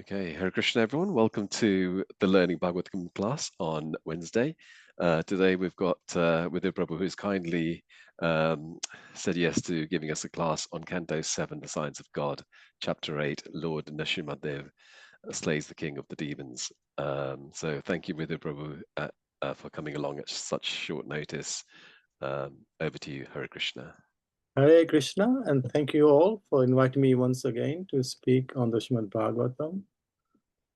Okay, Hare Krishna, everyone. Welcome to the Learning Bhagavatam class on Wednesday. Today we've got Vidhur Prabhu, who's kindly said yes to giving us a class on Canto 7, The Science of God, Chapter 8, Lord Nṛsiṁhadeva slays the king of the demons. So thank you, Vidhur Prabhu, for coming along at such short notice. Over to you, Hare Krishna. Hare Krishna, and thank you all for inviting me once again to speak on the Srimad Bhagavatam.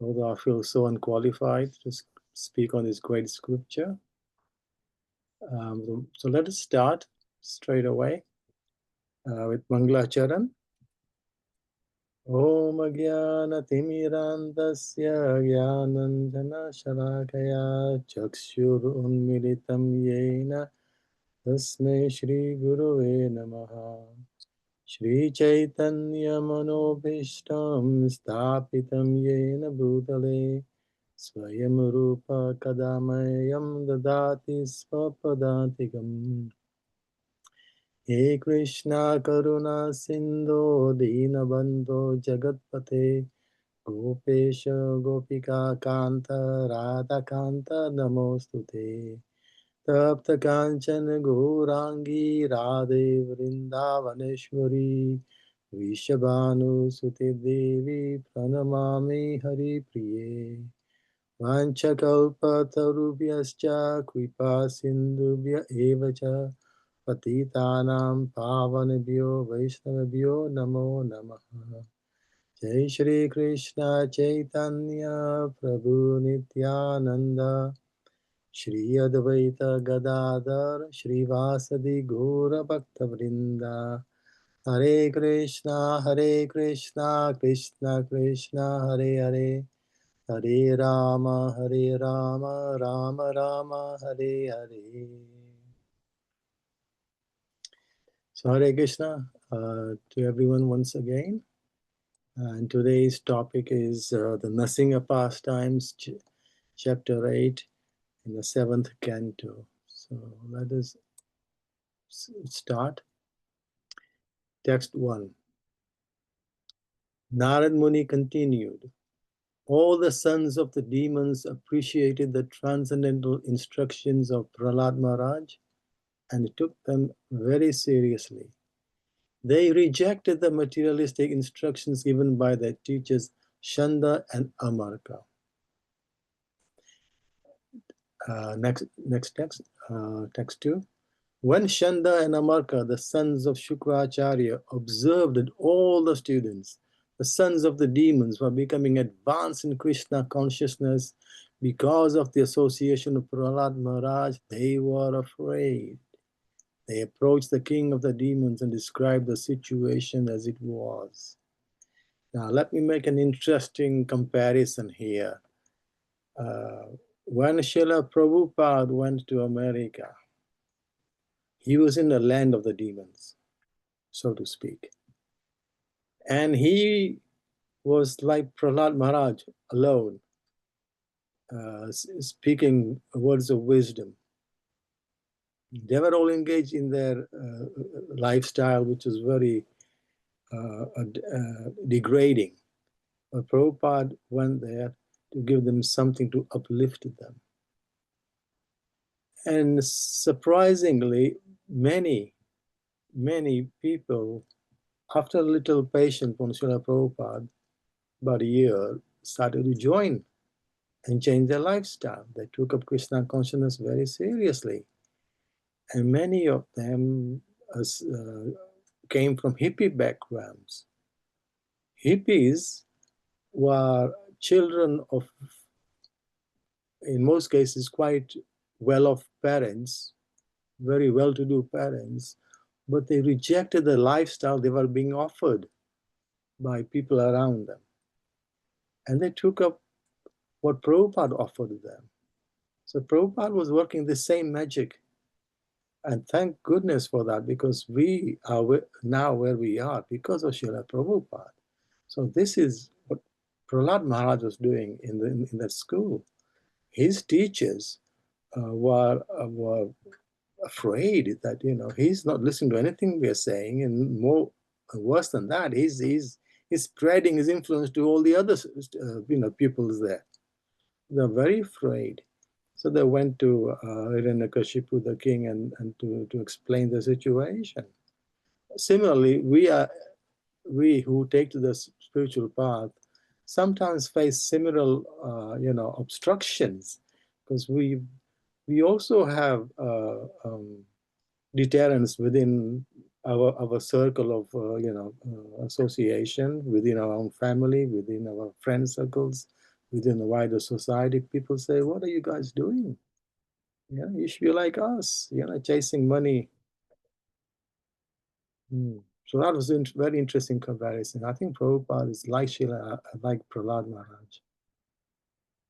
Although I feel so unqualified to speak on this great scripture. So let us start straight away with Mangala Charan. Om Jnana Timirandasya Jnananjana Shalakaya Chakshur Unmilitam Yena Tasmai Shri Gurave Namaha Shri Chaitanya Manobhishtam Sthapitam Yena Bhutale Swayam Rupa Kadamayam Dadati Svapadantikam He Krishna Karuna Sindho Dinabandho Jagatpate Gopesha Gopika Kanta Radha Kanta Namostute Tapta Kanchan Gourangi Radhe Vrindavaneshwari Vishabhanu Suti Devi Pranamami Hari Priye Vanchakalpatarubhyascha Kripa Sindhubhya Evacha Patitanam Pavanabhyo Vaishnavabhyo Namo Namaha Jai Shri Krishna Chaitanya Prabhu Nityananda Shri Advaita Gadadhar Shri Vasadi Gaura Bhakta Vrinda Hare Krishna Krishna Krishna Hare Hare Hare Rama Rama Rama Hare Hare. So Hare Krishna to everyone once again. And today's topic is the Nṛsiṁha pastimes, chapter 8 in the 7th canto. So let us start. Text 1. Narad Muni continued. All the sons of the demons appreciated the transcendental instructions of Prahlad Maharaj and took them very seriously. They rejected the materialistic instructions given by their teachers Shanda and Amarka. Next text, text 2. When Shanda and Amarka, the sons of Shukracharya, observed that all the students, the sons of the demons, were becoming advanced in Krishna consciousness because of the association of Prahlad Maharaj, they were afraid. They approached the king of the demons and described the situation as it was. Now, let me make an interesting comparison here. When Srila Prabhupada went to America, he was in the land of the demons, so to speak. And he was like Prahlad Maharaj alone, speaking words of wisdom. They were all engaged in their lifestyle, which was very degrading. But Prabhupada went there to give them something to uplift them. And surprisingly, many people, after a little patience from Srila Prabhupada, about a year, started to join and change their lifestyle. They took up Krishna consciousness very seriously. And many of them came from hippie backgrounds. Hippies were children of, in most cases, quite well-off parents, very well-to-do parents, but they rejected the lifestyle they were being offered by people around them. And they took up what Prabhupada offered them. So Prabhupada was working the same magic. And thank goodness for that, because we are now where we are because of Srila Prabhupada. So this is what Prahlad Maharaj was doing in that school. His teachers were afraid that, he's not listening to anything we are saying, and worse than that, he's He's spreading his influence to all the other pupils there. They're very afraid. So they went to Hiranyakashipu, the king, and to explain the situation. Similarly, we who take to the spiritual path sometimes face similar obstructions, because we also have deterrents within our circle of association, within our own family, within our friend circles, within the wider society. People say, what are you guys doing? You should be like us, chasing money. So that was a very interesting comparison. I think Prabhupada is like Srila, like Prahlad Maharaj.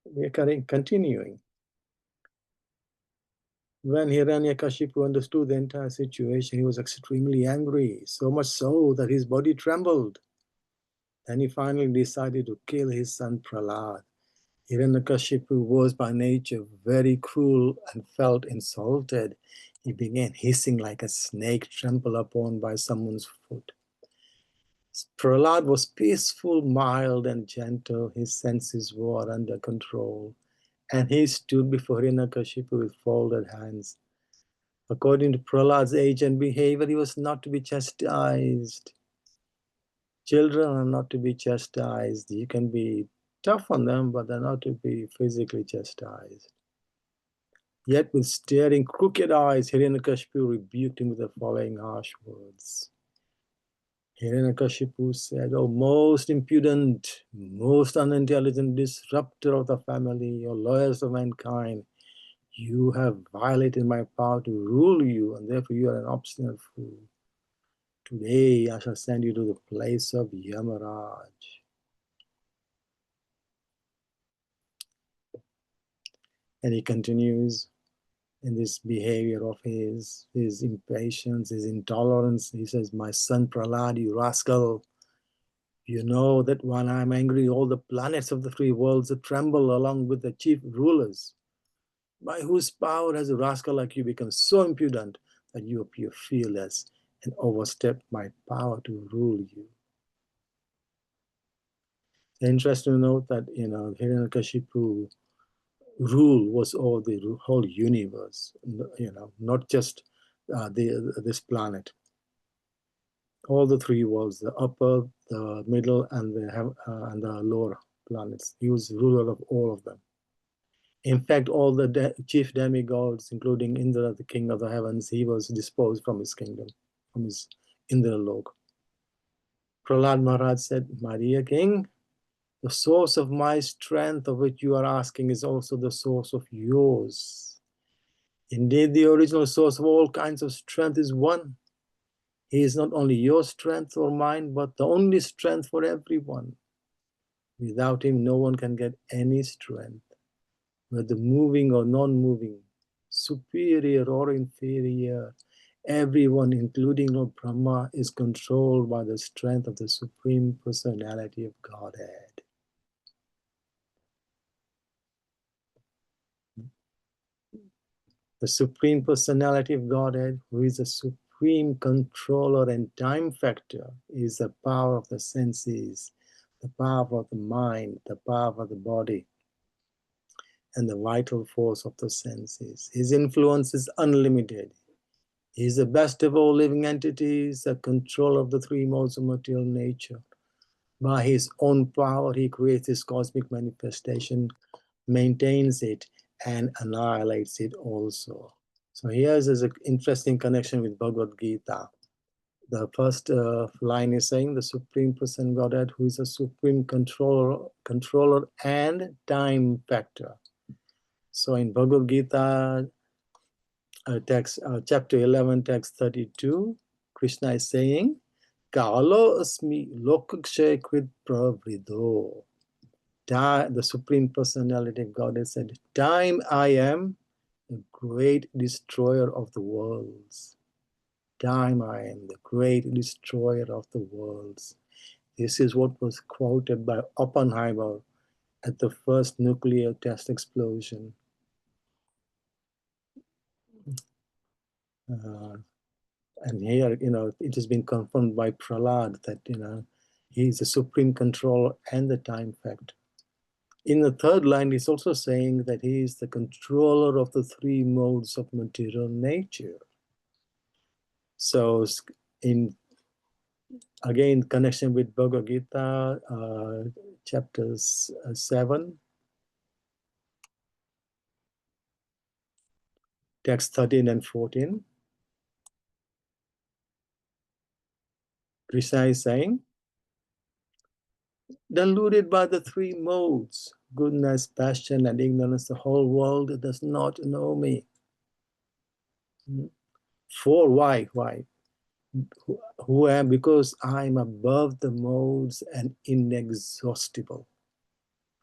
We are continuing. When Hiranyakashipu understood the entire situation, he was extremely angry, so much so that his body trembled. Then he finally decided to kill his son Prahlad. Hiranyakashipu was by nature very cruel and felt insulted. He began hissing like a snake trampled upon by someone's foot. Prahlad was peaceful, mild, and gentle. His senses were under control, and he stood before Hiranyakashipu with folded hands. According to Prahlad's age and behavior, he was not to be chastised. Children are not to be chastised. You can be tough on them, but they're not to be physically chastised. Yet with staring crooked eyes, Hiranyakashipu rebuked him with the following harsh words. Hiranyakashipu said, "O most impudent, most unintelligent disruptor of the family, O lawyers of mankind, you have violated my power to rule you, and therefore you are an obstinate fool. Today I shall send you to the place of Yamaraj." And he continues in this behavior of his impatience, his intolerance. He says, "My son Prahlad, you rascal, you know that when I'm angry, all the planets of the three worlds tremble along with the chief rulers. By whose power has a rascal like you become so impudent that you appear fearless and overstep my power to rule you?" It's interesting to note that Hiranyakashipu rule was over the whole universe, not just this planet. All the three worlds, the upper, the middle, and the lower planets. He was ruler of all of them. In fact, all the chief demigods, including Indra, the king of the heavens, he was disposed from his kingdom, from his Indra-lok. Prahlad Maharaj said, "My dear king, the source of my strength of which you are asking is also the source of yours. Indeed, the original source of all kinds of strength is one. He is not only your strength or mine, but the only strength for everyone. Without him, no one can get any strength, whether moving or non-moving, superior or inferior. Everyone, including Lord Brahma, is controlled by the strength of the Supreme Personality of Godhead." The Supreme Personality of Godhead, who is the supreme controller and time factor, is the power of the senses, the power of the mind, the power of the body, and the vital force of the senses. His influence is unlimited. He is the best of all living entities, the controller of the three modes of material nature. By his own power, he creates his cosmic manifestation, maintains it, and annihilates it also. So here's an interesting connection with Bhagavad Gita. The first line is saying the Supreme Person Godhead, who is a supreme controller and time factor. So in Bhagavad Gita, chapter 11, text 32, Krishna is saying, "Kalo asmi lokakshay krit pravrido." The Supreme Personality of Godhead said, "Time I am the great destroyer of the worlds. Time I am the great destroyer of the worlds." This is what was quoted by Oppenheimer at the first nuclear test explosion. And here, it has been confirmed by Prahlad that, He is the supreme controller and the time factor. In the third line, he's also saying that he is the controller of the three modes of material nature. So in, again, connection with Bhagavad Gita, chapters 7, text 13 and 14, Krishna is saying, deluded by the three modes, goodness, passion, and ignorance, the whole world does not know me. For why? Why? Who am? Because I'm above the modes and inexhaustible.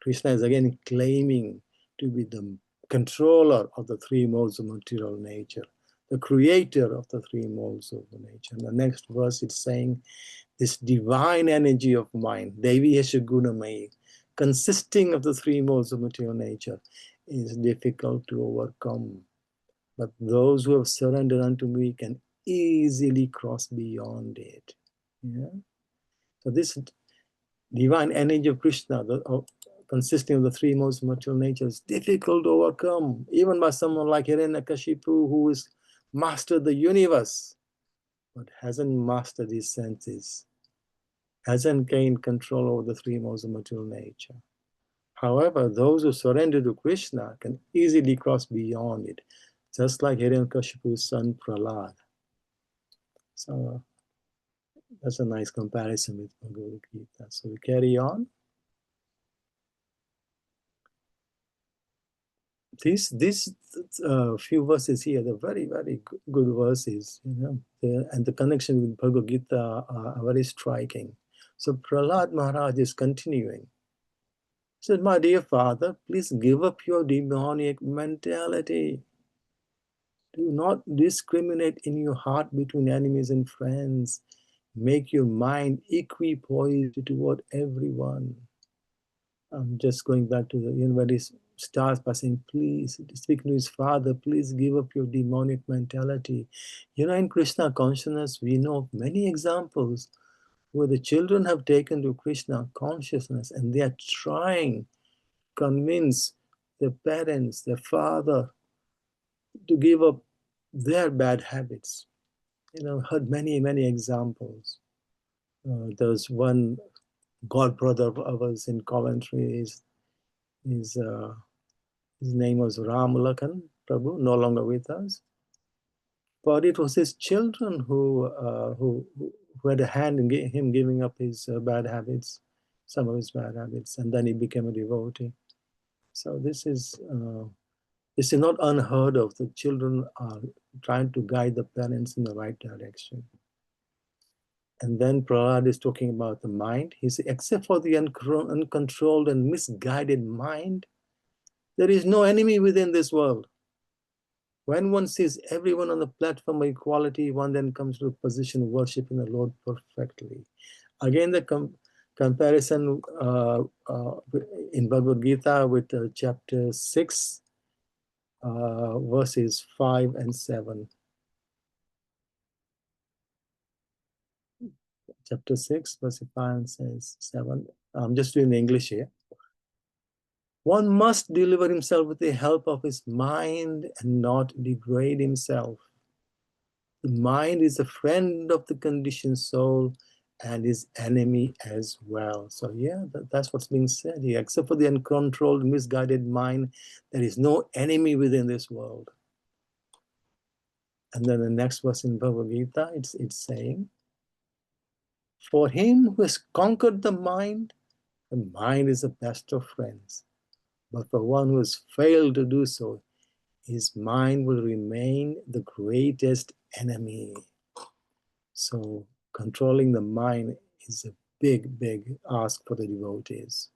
Krishna is again claiming to be the controller of the three modes of material nature, the creator of the three modes of the nature. And the next verse it's saying, this divine energy of mind, Devi Yashagunamai, consisting of the three modes of material nature, is difficult to overcome. But those who have surrendered unto me can easily cross beyond it. Yeah? So this divine energy of Krishna, consisting of the three modes of material nature, is difficult to overcome, even by someone like Hiranyakashipu, who has mastered the universe, but hasn't mastered his senses, hasn't gained control over the three modes of material nature. However, those who surrender to Krishna can easily cross beyond it, just like Hiranyakashipu's son Prahlad. So that's a nice comparison with Bhagavad Gita. So we carry on. These few verses here, they're very, very good verses, you know, and the connection with Bhagavad Gita are very striking. So Prahlad Maharaj is continuing. He said, my dear father, please give up your demonic mentality. Do not discriminate in your heart between enemies and friends. Make your mind equipoised toward everyone. I'm just going back to the, you know, where he starts by saying, please, speaking to his father, please give up your demonic mentality. You know, in Krishna consciousness, we know of many examples where the children have taken to Krishna consciousness and they are trying to convince their parents, their father, to give up their bad habits. You know, heard many, many examples. There's one god brother of ours in Coventry, his name was Ram Lakhan Prabhu, no longer with us. But it was his children who had a hand in him giving up his bad habits, some of his bad habits, and then he became a devotee. So this is not unheard of. The children are trying to guide the parents in the right direction. And then Prahlad is talking about the mind. He says, except for the uncontrolled and misguided mind, there is no enemy within this world. When one sees everyone on the platform of equality, one then comes to a position of worshiping the Lord perfectly. Again, the comparison in Bhagavad Gita with chapter 6, verses 5 and 7. Chapter 6, verse 5 and 7. I'm just doing the English here. One must deliver himself with the help of his mind and not degrade himself. The mind is a friend of the conditioned soul and his enemy as well. So yeah, that's what's being said here. Except for the uncontrolled, misguided mind, there is no enemy within this world. And then the next verse in Bhagavad Gita, it's saying, for him who has conquered the mind is the best of friends. But for one who has failed to do so, his mind will remain the greatest enemy. So controlling the mind is a big, big ask for the devotees.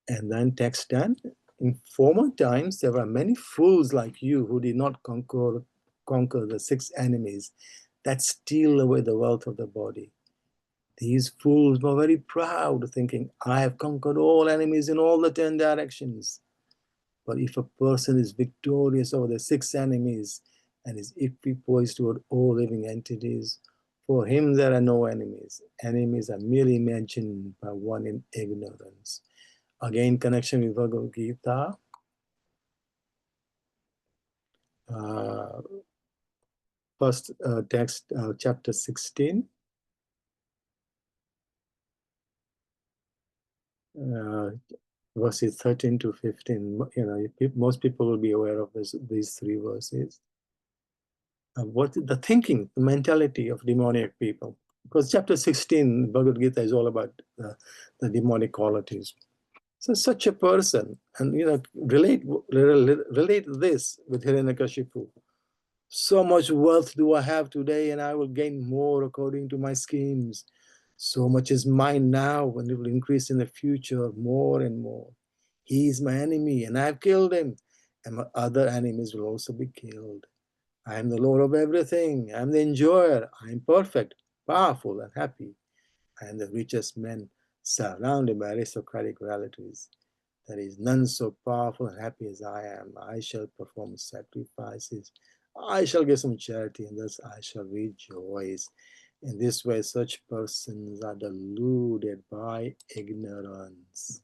And then text 10, in former times, there were many fools like you who did not conquer the 6 enemies that steal away the wealth of the body. These fools were very proud, thinking, I have conquered all enemies in all the 10 directions. But if a person is victorious over the 6 enemies and is equipoised toward all living entities. For him there are no enemies. Enemies are merely imagined by one in ignorance. Again, connection with Bhagavad Gita. First text, chapter 16. Verses 13 to 15. Most people will be aware of these three verses. What the thinking, the mentality of demoniac people. Because chapter 16, Bhagavad Gita, is all about the demonic qualities. So such a person, and relate this with Hiranyakashipu. So much wealth do I have today, and I will gain more according to my schemes. So much is mine now, and it will increase in the future more and more. He is my enemy, and I have killed him, and my other enemies will also be killed. I am the Lord of everything. I am the enjoyer. I am perfect, powerful, and happy. I am the richest man surrounded by aristocratic relatives. There is none so powerful and happy as I am. I shall perform sacrifices. I shall give some charity, and thus I shall rejoice. In this way, such persons are deluded by ignorance.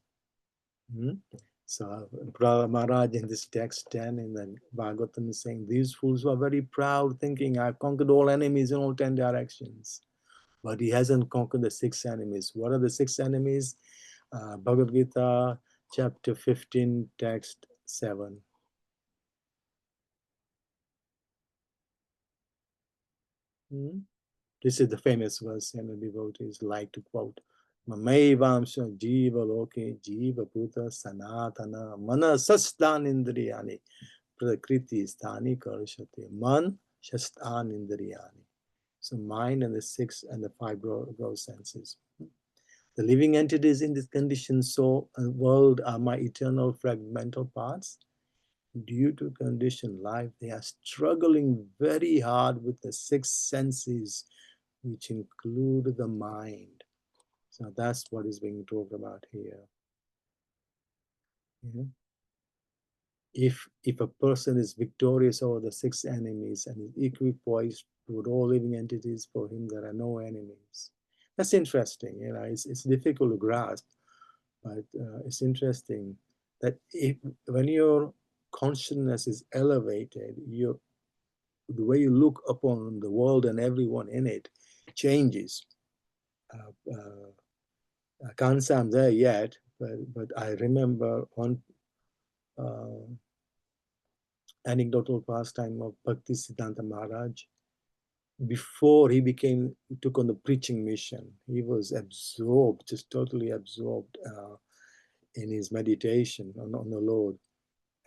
So, Prahlad Maharaj in this text 10 in the Bhagavatam is saying, these fools were very proud, thinking, I've conquered all enemies in all 10 directions. But he hasn't conquered the 6 enemies. What are the 6 enemies? Bhagavad Gita, chapter 15, text 7. This is the famous verse, and the devotees like to quote. Mamevamsha jiva loke jiva puta sanatana mana sastan indriyani prakriti sthani karshate. Man shastan indriyani. So mind and the 6 and the 5 gross senses. The living entities in this conditioned soul and world are my eternal fragmental parts. Due to conditioned life, they are struggling very hard with the 6 senses, which include the mind. So that's what is being talked about here. If a person is victorious over the 6 enemies and is equipoised with all living entities, for him there are no enemies. That's interesting. It's difficult to grasp, but it's interesting that when your consciousness is elevated, the way you look upon the world and everyone in it changes. I can't say I'm there yet, but I remember one anecdotal pastime of Bhakti Siddhanta Maharaj. Before he took on the preaching mission, he was absorbed, just totally absorbed in his meditation on the Lord.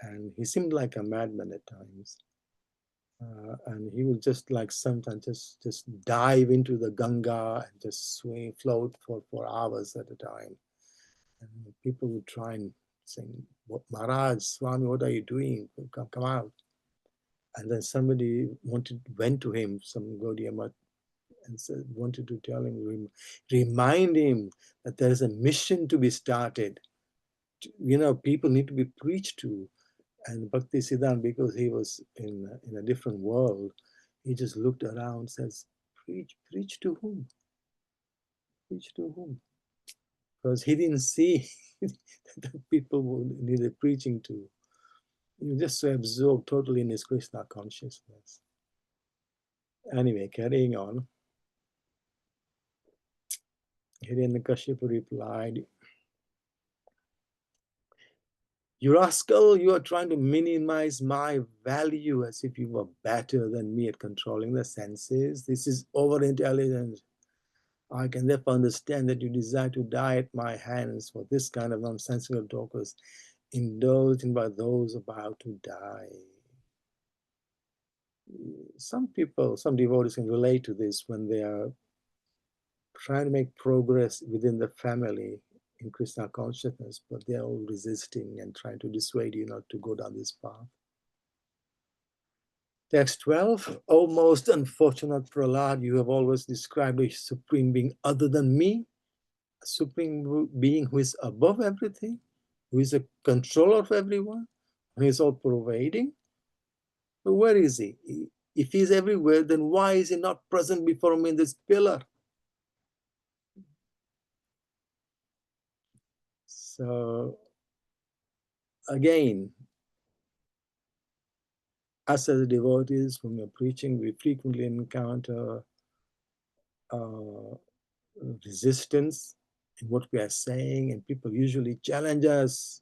And he seemed like a madman at times. And he would just like sometimes just dive into the Ganga and just float for hours at a time. And people would try and say, Maharaj, Swami, what are you doing? Come out. And then somebody went to him, some Gaudiya Math, and wanted to tell him, remind him that there is a mission to be started. People need to be preached to. And Bhakti Siddhanta, because he was in a different world, he just looked around and says, preach to whom? Preach to whom? Because he didn't see that people needed preaching to. He was just so absorbed totally in his Krishna consciousness. Anyway, carrying on. Hiranyakashipu replied, you rascal, you are trying to minimize my value as if you were better than me at controlling the senses. This is over-intelligence. I can therefore understand that you desire to die at my hands, for this kind of nonsensical talk was indulged in by those about to die. Some devotees can relate to this when they are trying to make progress within the family in Krishna consciousness, but they are all resisting and trying to dissuade you not to go down this path. Text 12, O most unfortunate Prahlad, you have always described a supreme being other than me, a supreme being who is above everything, who is a controller of everyone, who is all pervading. But where is he? If he's everywhere, then why is he not present before me in this pillar? So again, us as devotees, when we're preaching, we frequently encounter resistance in what we are saying, and people usually challenge us.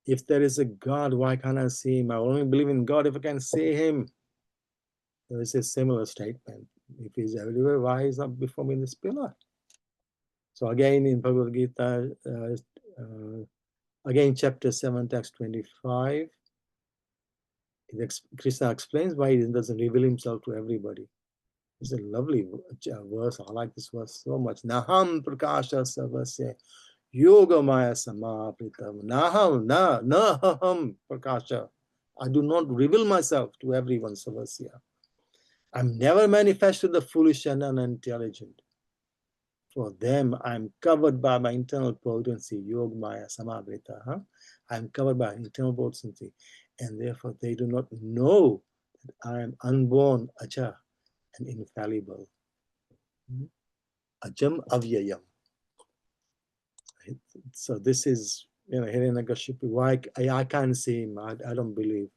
If there is a God, why can't I see him? I only believe in God if I can see him. There is a similar statement. If he's everywhere, why is not before me in this pillar? So again, in Bhagavad Gita, again, chapter 7, text 25, Krishna explains why he doesn't reveal himself to everybody. It's a lovely verse. I like this verse so much. Naham prakasha savasya yoga maya samapritam. Naham prakasha. I do not reveal myself to everyone, savasya. I'm never manifested the foolish and unintelligent. For them, I'm covered by my internal potency, yoga maya samavrita. I'm covered by internal potency, and therefore they do not know that I am unborn, aja, and infallible. Ajam avyayam. So this is, Hiranyakashipu. Why I can't see him? I don't believe.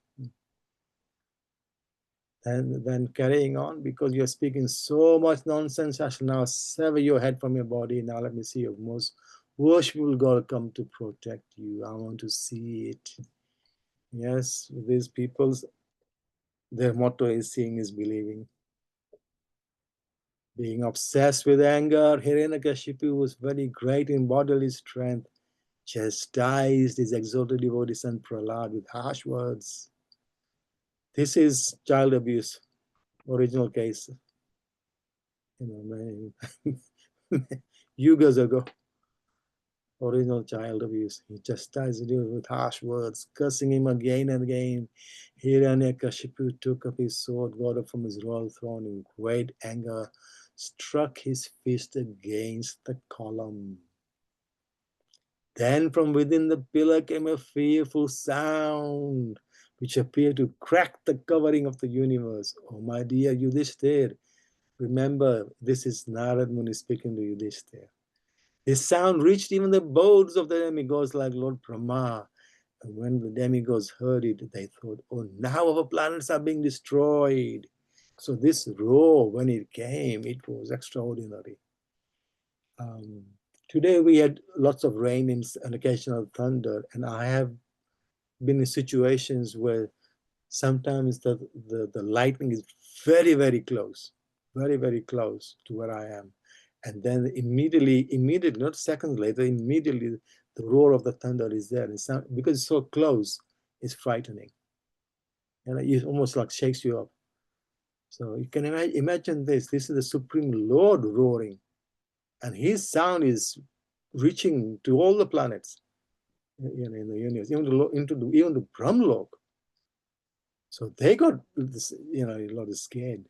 And then carrying on, because you're speaking so much nonsense, I shall now sever your head from your body. Now let me see your most worshipful God come to protect you. I want to see it. Yes, these people's, their motto is seeing is believing. Being obsessed with anger, Hiranyakashipu was very great in bodily strength, chastised his exalted devotee son Prahlad with harsh words. This is child abuse, original case. Many yugas ago, original child abuse. He chastised him with harsh words, cursing him again and again. Hiranyakashipu took up his sword, got up from his royal throne in great anger, struck his fist against the column. Then from within the pillar came a fearful sound, which appeared to crack the covering of the universe. Oh, my dear Yudhishthir, remember, this is Narad Muni speaking to Yudhishthir. This sound reached even the abodes of the demigods like Lord Brahma. And when the demigods heard it, they thought, oh, now our planets are being destroyed. So this roar, when it came, it was extraordinary. Today we had lots of rain and occasional thunder, and I have been in situations where sometimes the lightning is very, very close to where I am. And then immediately, not seconds later, immediately the roar of the thunder is there. And because it's so close, it's frightening. And it almost like shakes you up. So you can imagine this. This is the Supreme Lord roaring. And his sound is reaching to all the planets in the universe, even to Brahmlok. So they got this, a lot of scared,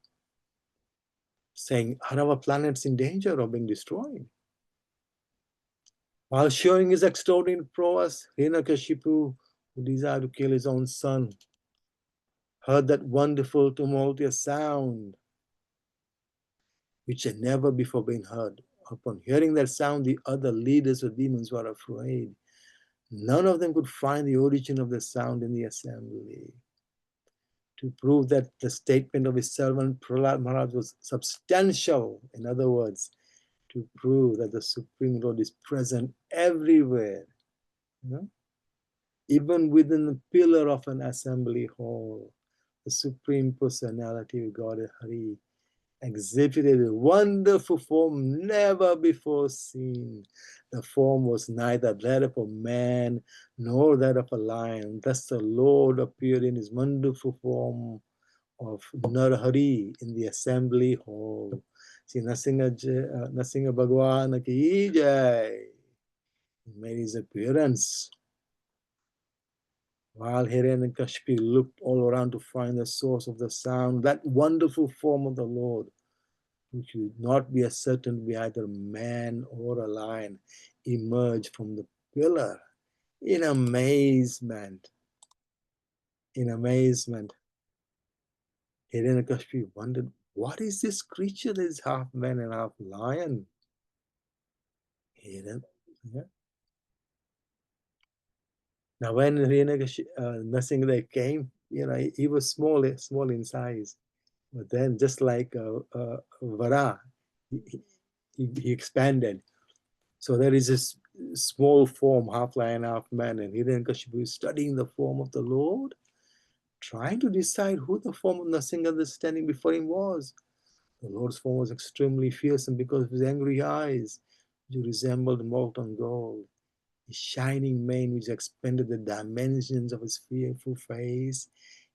saying, are our planets in danger of being destroyed? While showing his extraordinary prowess, Hiranyakashipu, who desired to kill his own son, heard that wonderful tumultuous sound, which had never before been heard. Upon hearing that sound, the other leaders of demons were afraid. None of them could find the origin of the sound in the assembly. To prove that the statement of his servant Prahlad Maharaj was substantial, in other words, to prove that the Supreme Lord is present everywhere, even within the pillar of an assembly hall, the Supreme Personality of Godhead Hari exhibited a wonderful form never before seen. The form was neither that of a man nor that of a lion. Thus the Lord appeared in his wonderful form of Narhari in the assembly hall. See, Nṛsiṁha Bhagwan ki jai. He made his appearance. While Hiranyakashipu looked all around to find the source of the sound, that wonderful form of the Lord, which would not be ascertained to be either a man or a lion, emerged from the pillar in amazement. In amazement. Hiranyakashipu wondered, what is this creature that is half man and half lion? Yeah. Now, when Nṛsiṁhadeva came, he was small in size, but then just like Vara, he expanded. So there is this small form, half lion, half man, and Hiranyakashipu is studying the form of the Lord, trying to decide who the form of Nṛsiṁhadeva standing before him was. The Lord's form was extremely fearsome because of his angry eyes, which resembled molten gold. His shining mane, which expanded the dimensions of his fearful face,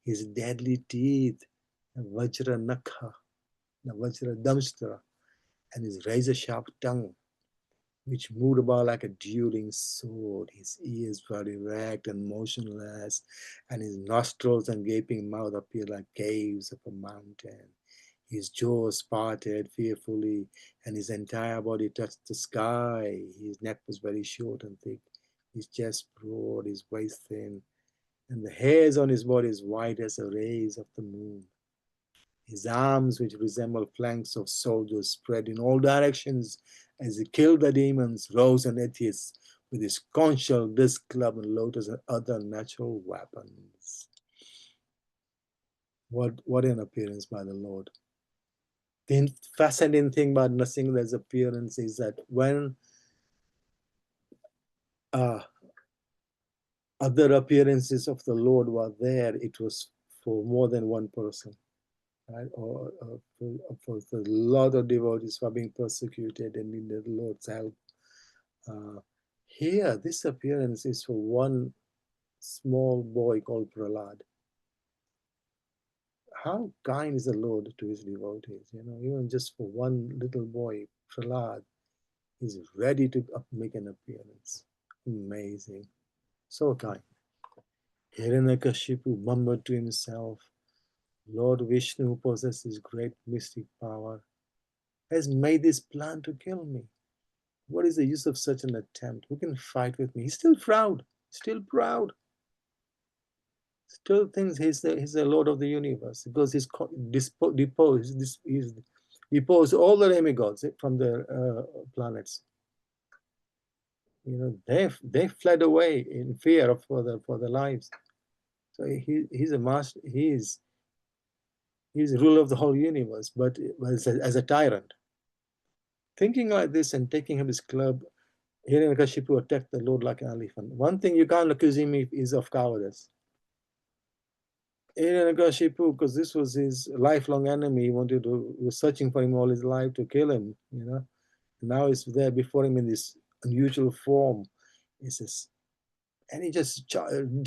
his deadly teeth, the Vajra Nakha, the Vajra Damstra, and his razor sharp tongue, which moved about like a dueling sword. His ears were erect and motionless, and his nostrils and gaping mouth appeared like caves of a mountain. His jaws parted fearfully, and his entire body touched the sky. His neck was very short and thick, his chest broad, his waist thin, and the hairs on his body as white as the rays of the moon. His arms, which resembled flanks of soldiers, spread in all directions as he killed the demons, rose and atheists with his conch shell, disc club, and lotus and other natural weapons. What an appearance by the Lord. The fascinating thing about Nṛsiṁhadev's appearance is that when other appearances of the Lord were there, it was for more than one person, right? Or for a lot of devotees who are being persecuted and needed the Lord's help. Here, this appearance is for one small boy called Prahlad. How kind is the Lord to his devotees? Even just for one little boy, Prahlad, is ready to make an appearance. Amazing. So kind. Hiranyakashipu murmured to himself, Lord Vishnu, who possesses great mystic power, has made this plan to kill me. What is the use of such an attempt? Who can fight with me? He's still proud. Still proud. Still thinks he's the Lord of the universe because he's deposed all the demigods from their planets. They fled away in fear for their lives. So he's a master. He's ruler of the whole universe, but as a tyrant. Thinking like this and taking up his club, Hiranyakashipu attacked the Lord like an elephant. One thing you can't accuse him is of cowardice. Hiranyakashipu, because this was his lifelong enemy, he was searching for him all his life to kill him. Now he's there before him in this unusual form. He says, and he just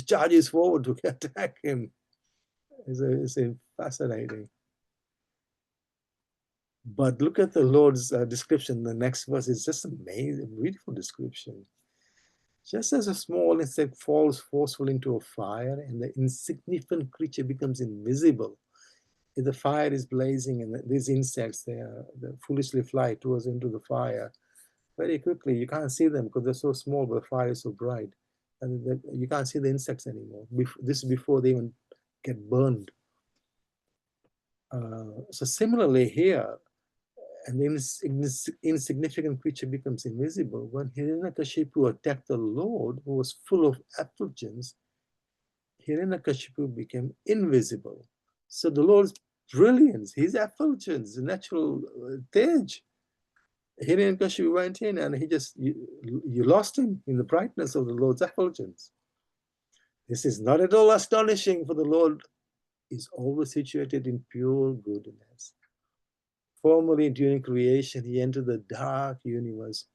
charges forward to attack him. It's fascinating. But look at the Lord's description. The next verse is just amazing, beautiful description. Just as a small insect falls forcefully into a fire and the insignificant creature becomes invisible, if the fire is blazing and these insects, they foolishly fly towards into the fire very quickly. You can't see them because they're so small, but the fire is so bright. And you can't see the insects anymore. This is before they even get burned. So similarly here, and the insignificant creature becomes invisible. When Hiranyakashipu attacked the Lord, who was full of effulgence, Hiranyakashipu became invisible. So the Lord's brilliance, his effulgence, the natural tej. Hiranyakashipu went in and you lost him in the brightness of the Lord's effulgence. This is not at all astonishing, for the Lord is always situated in pure goodness. Formerly, during creation, he entered the dark universe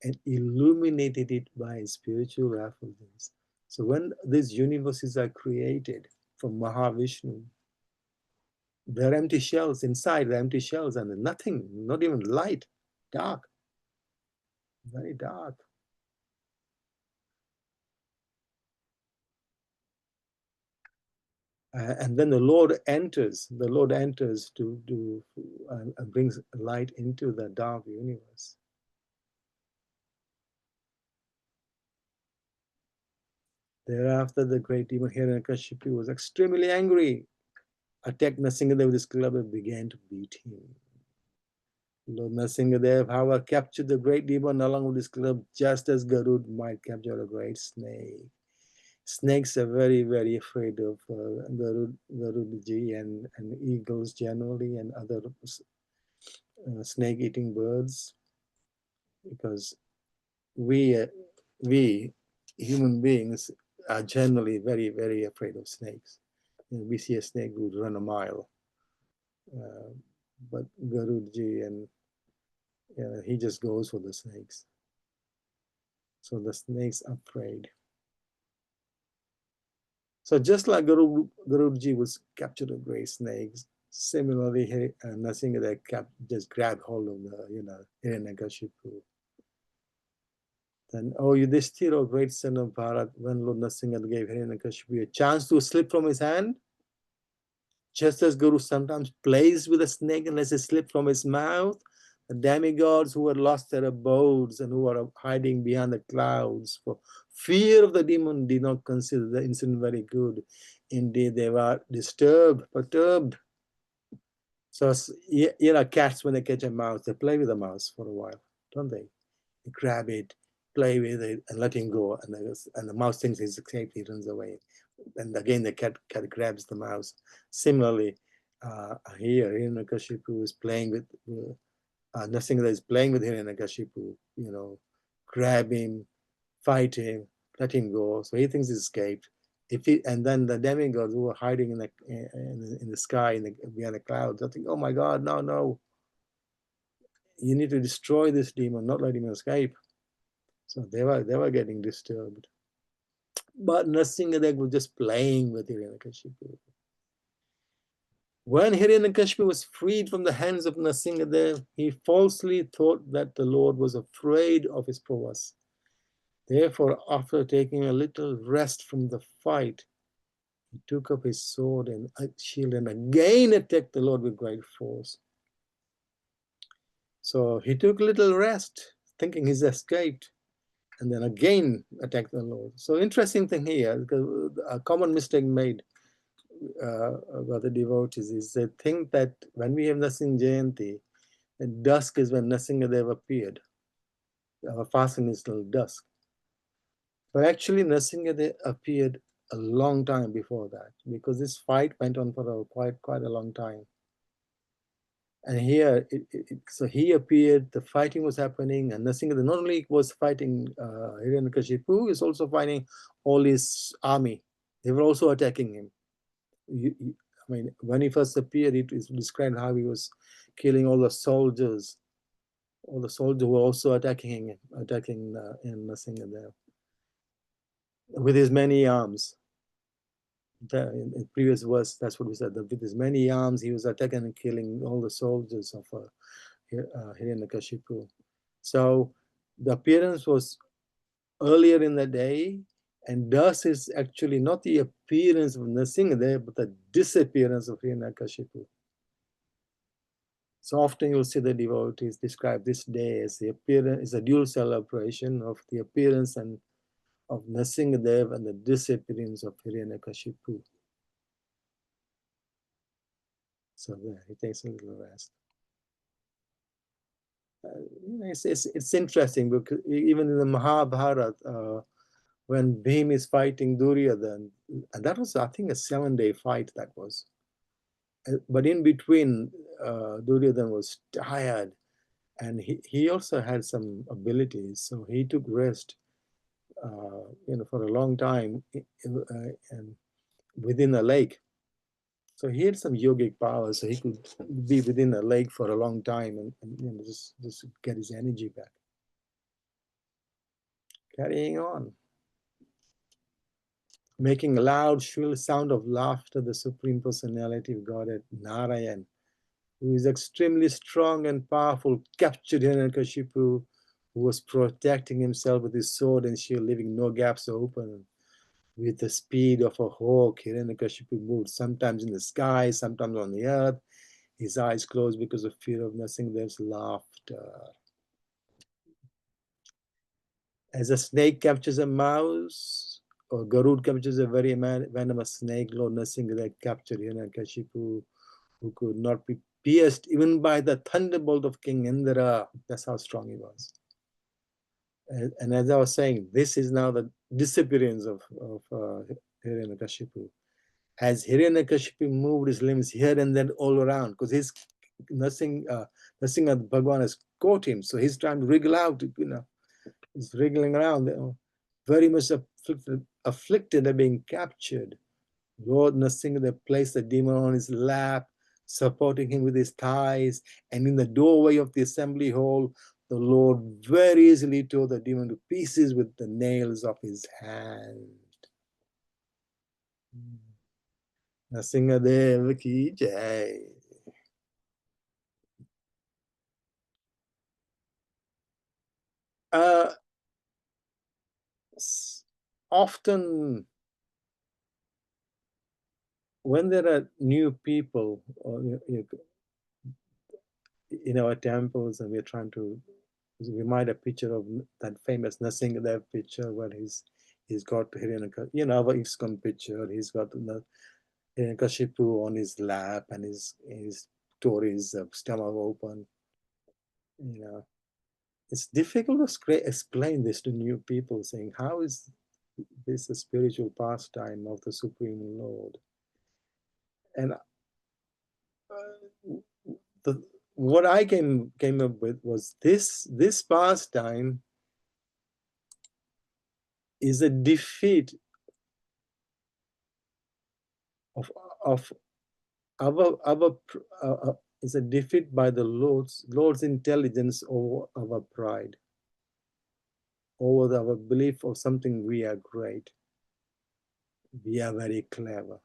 and illuminated it by his spiritual effulgence. So when these universes are created from Mahavishnu, they're empty shells. Inside, they're empty shells, and there's nothing, not even light, dark, very dark. And then the Lord enters to brings light into the dark universe. Thereafter, the great demon Hiranyakashipu was extremely angry attacked Nṛsiṁhadeva with his club and began to beat him. Lord Nṛsiṁhadeva, however, captured the great demon along with his club, just as Garud might capture a great snake. Snakes are very, very afraid of Garudji and eagles generally and other snake-eating birds, because we human beings are generally very, very afraid of snakes. We see a snake, we would run a mile. But Garudji, and he just goes for the snakes. So the snakes are afraid. So just like Garudji was captured a great snakes, similarly Nṛsiṁhadeva just grabbed hold of the Hiranyakashipu. Then, oh Yudhishthira, great son of Bharat, when Lord Nṛsiṁhadeva gave Hiranyakashipu a chance to slip from his hand, just as Guru sometimes plays with a snake and lets it slip from his mouth, the demigods who had lost their abodes and who are hiding behind the clouds for fear of the demon did not consider the incident very good. Indeed, they were disturbed, perturbed. So, cats, when they catch a mouse, they play with the mouse for a while, don't they? They grab it, play with it, and let him go. And the mouse thinks he's escaped, he runs away. And again, the cat grabs the mouse. Similarly, here, Hiranyakashipu is playing with, Nṛsiṁhadeva is playing with Hiranyakashipu, grab him, fight him, let him go. So he thinks he's escaped. And then the demigods who are hiding in the sky, behind the clouds, I think, oh my God, no. You need to destroy this demon, not let him escape. So they were getting disturbed. But Nṛsiṁhadeva was just playing with Hiranyakashipu. When Hiranyakashipu was freed from the hands of Nṛsiṁhadeva, he falsely thought that the Lord was afraid of his prowess. Therefore, after taking a little rest from the fight, he took up his sword and shield and again attacked the Lord with great force. So he took a little rest, thinking he's escaped, and then again attacked the Lord. So interesting thing here, because a common mistake made by the devotees is they think that when we have Nṛsiṁha Jayanti, at dusk is when Nṛsiṁhadeva appeared. Our fasting is till dusk. But actually Nṛsiṁhadeva appeared a long time before that, because this fight went on for quite a long time. And here, so he appeared, the fighting was happening, and Nṛsiṁhadeva not only was fighting Hiranyakashipu, he was also fighting all his army. They were also attacking him. I mean, when he first appeared, it is described how he was killing all the soldiers. All the soldiers were also attacking Nṛsiṁhadeva with his many arms. In the previous verse, that's what we said, that with his many arms, he was attacking and killing all the soldiers of Hiranyakashipu. So the appearance was earlier in the day, and thus is actually not the appearance of Nṛsiṁhadeva, but the disappearance of Hiranyakashipu. So often you'll see the devotees describe this day as the appearance, is a dual celebration of the appearance and of Nṛsiṁhadeva and the disappearance of Hiranyakashipu. So there, he takes a little rest. It's interesting because even in the Mahabharata, when Bhim is fighting Duryodhana, and that was, I think, a 7-day fight that was. But in between, Duryodhana was tired, and he also had some abilities, so he took rest, for a long time, and within a lake. So he had some yogic power, so he could be within a lake for a long time and just get his energy back. Carrying on. Making a loud, shrill sound of laughter, the Supreme Personality of Godhead, Narayan, who is extremely strong and powerful, captured Hiranyakashipu, who was protecting himself with his sword and shield, leaving no gaps open. With the speed of a hawk, Hiranyakashipu moved, sometimes in the sky, sometimes on the earth. His eyes closed because of fear of Nṛsiṁhadeva's laughter. As a snake captures a mouse, or Garud captures a very venomous snake. Lord Nṛsiṁhadeva captured Hiranyakashipu, who could not be pierced even by the thunderbolt of King Indra. That's how strong he was. And as I was saying, this is now the disappearance of Hiranyakashipu. As Hiranyakashipu moved his limbs here and then all around, because his Nṛsiṁha Bhagavan has caught him, so he's trying to wriggle out, he's wriggling around, very much afflicted at being captured. Lord Nṛsiṁhadeva placed the demon on his lap, supporting him with his thighs, and in the doorway of the assembly hall, the Lord very easily tore the demon to pieces with the nails of his hand. Nṛsiṁhadeva ki jai. Often when there are new people in our temples and we're trying to, we might have a picture of that famous Nṛsiṁhadeva picture where he's got Hiranyakashipu, our ISKCON picture, he's got Hiranyakashipu on his lap and his tore his stomach open. It's difficult to explain this to new people, saying, how is this a spiritual pastime of the Supreme Lord? And what I came up with was this pastime is a defeat of is a defeat by the Lord's intelligence over our pride, over our belief of something we are great, we are very clever.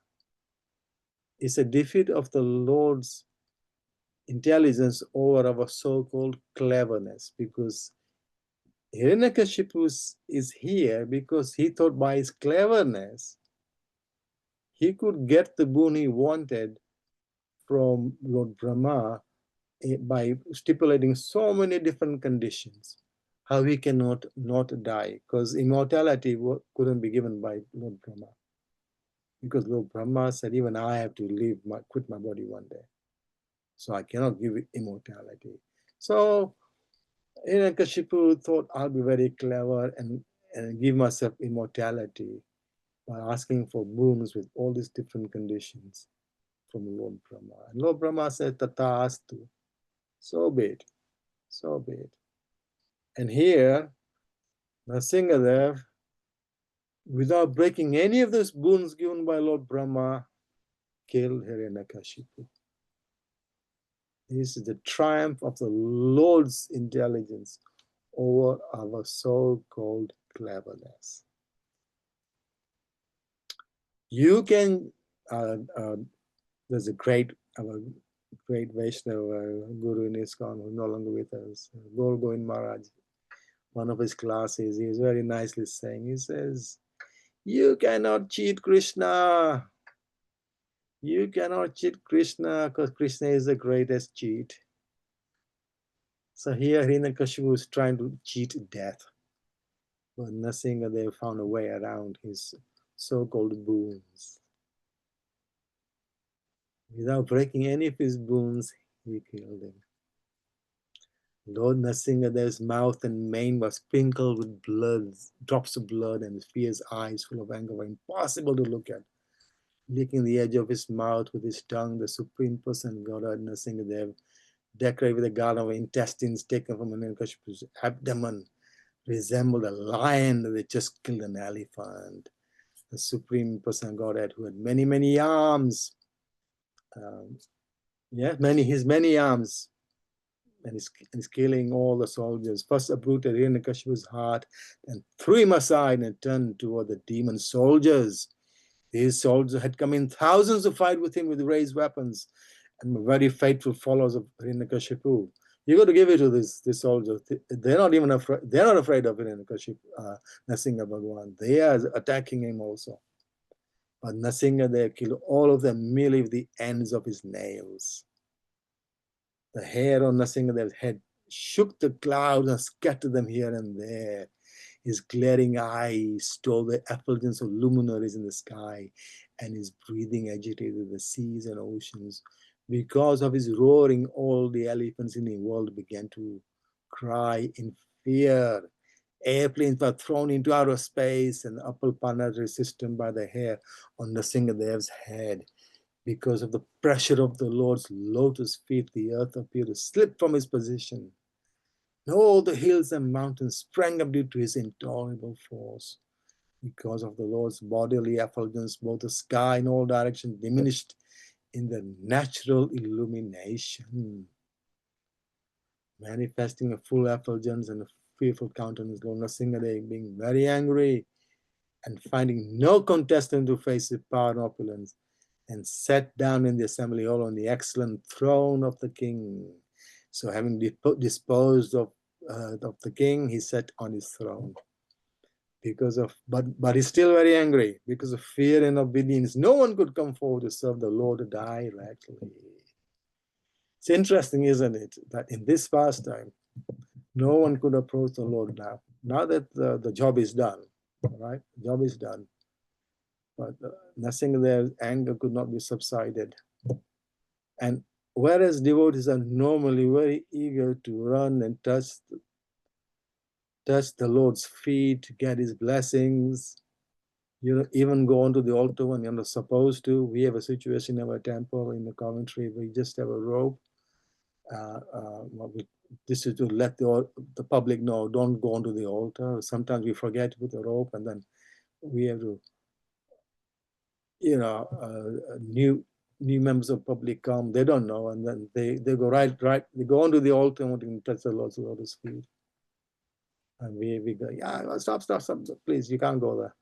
It's a defeat of the Lord's intelligence over our so-called cleverness, because Hiranyakashipu is here because he thought by his cleverness he could get the boon he wanted from Lord Brahma by stipulating so many different conditions, how he cannot not die, because immortality couldn't be given by Lord Brahma, because Lord Brahma said, even I have to quit my body one day, so I cannot give it immortality. So Hiranyakashipu thought, I'll be very clever and give myself immortality by asking for boons with all these different conditions from Lord Brahma. And Lord Brahma said, Tathastu, so be it, so be it. And here, Nṛsiṁhadeva, without breaking any of those boons given by Lord Brahma, killed Hiranyakashipu. This is the triumph of the Lord's intelligence over our so-called cleverness. You can, there's a great Vaishnava guru in ISKCON who's no longer with us, Gaur Govind Maharaj. One of his classes, he is very nicely saying, he says, you cannot cheat Krishna. You cannot cheat Krishna because Krishna is the greatest cheat. So here Hiranyakashipu is trying to cheat death, but Nṛsiṁhadeva found a way around his so-called boons. Without breaking any of his boons, he killed him. Lord Nṛsiṁhadeva's mouth and mane was sprinkled with blood, drops of blood, and his fierce eyes full of anger were impossible to look at. Licking the edge of his mouth with his tongue, the Supreme Person, Godhead Nṛsiṁhadeva, decorated with a garland of intestines taken from Hiranyakashipu's abdomen, resembled a lion that had just killed an elephant. The Supreme Person, Godhead, who had many, many arms, his many arms, and he's killing all the soldiers. First uprooted Hiranyakashipu's heart, and threw him aside and turned toward the demon soldiers. These soldiers had come in thousands to fight with him with raised weapons, and were very faithful followers of Hiranyakashipu. You got to give it to these soldiers. They're not even afraid. They're not afraid of Hiranyakashipu, Nṛsiṁha Bhagavan. They are attacking him also. But Nṛsiṁhadeva killed all of them merely with the ends of his nails. The hair on Nṛsiṁhadeva's head shook the clouds and scattered them here and there. His glaring eyes stole the effulgence of luminaries in the sky, and his breathing agitated the seas and oceans. Because of his roaring, all the elephants in the world began to cry in fear. Airplanes were thrown into outer space, and the upper planetary system by the hair on Nṛsiṁhadev's head. Because of the pressure of the Lord's lotus feet, the earth appeared to slip from his position. And all the hills and mountains sprang up due to his intolerable force. Because of the Lord's bodily effulgence, both the sky in all directions diminished in the natural illumination. Manifesting a full effulgence and a fearful countenance, Lord Nṛsiṁhadeva, being very angry and finding no contestant to face his power and opulence, and sat down in the assembly hall on the excellent throne of the king. So having disposed of the king, he sat on his throne. But he's still very angry because of fear and obedience. No one could come forward to serve the Lord directly. It's interesting, isn't it, that in this pastime, no one could approach the Lord now. Now that the job is done, right? The job is done. But Nṛsiṁhadeva's anger could not be subsided. And whereas devotees are normally very eager to run and touch the Lord's feet, get his blessings, even go onto the altar when you're not supposed to. We have a situation in our temple in the commentary. We just have a rope. This is to let the public know, don't go onto the altar. Sometimes we forget to put the rope, and then we have to, new members of public come, they don't know, and then they go right, they go onto the altar and want to touch the Lord's lotus feet. And we go, yeah, stop, please, you can't go there.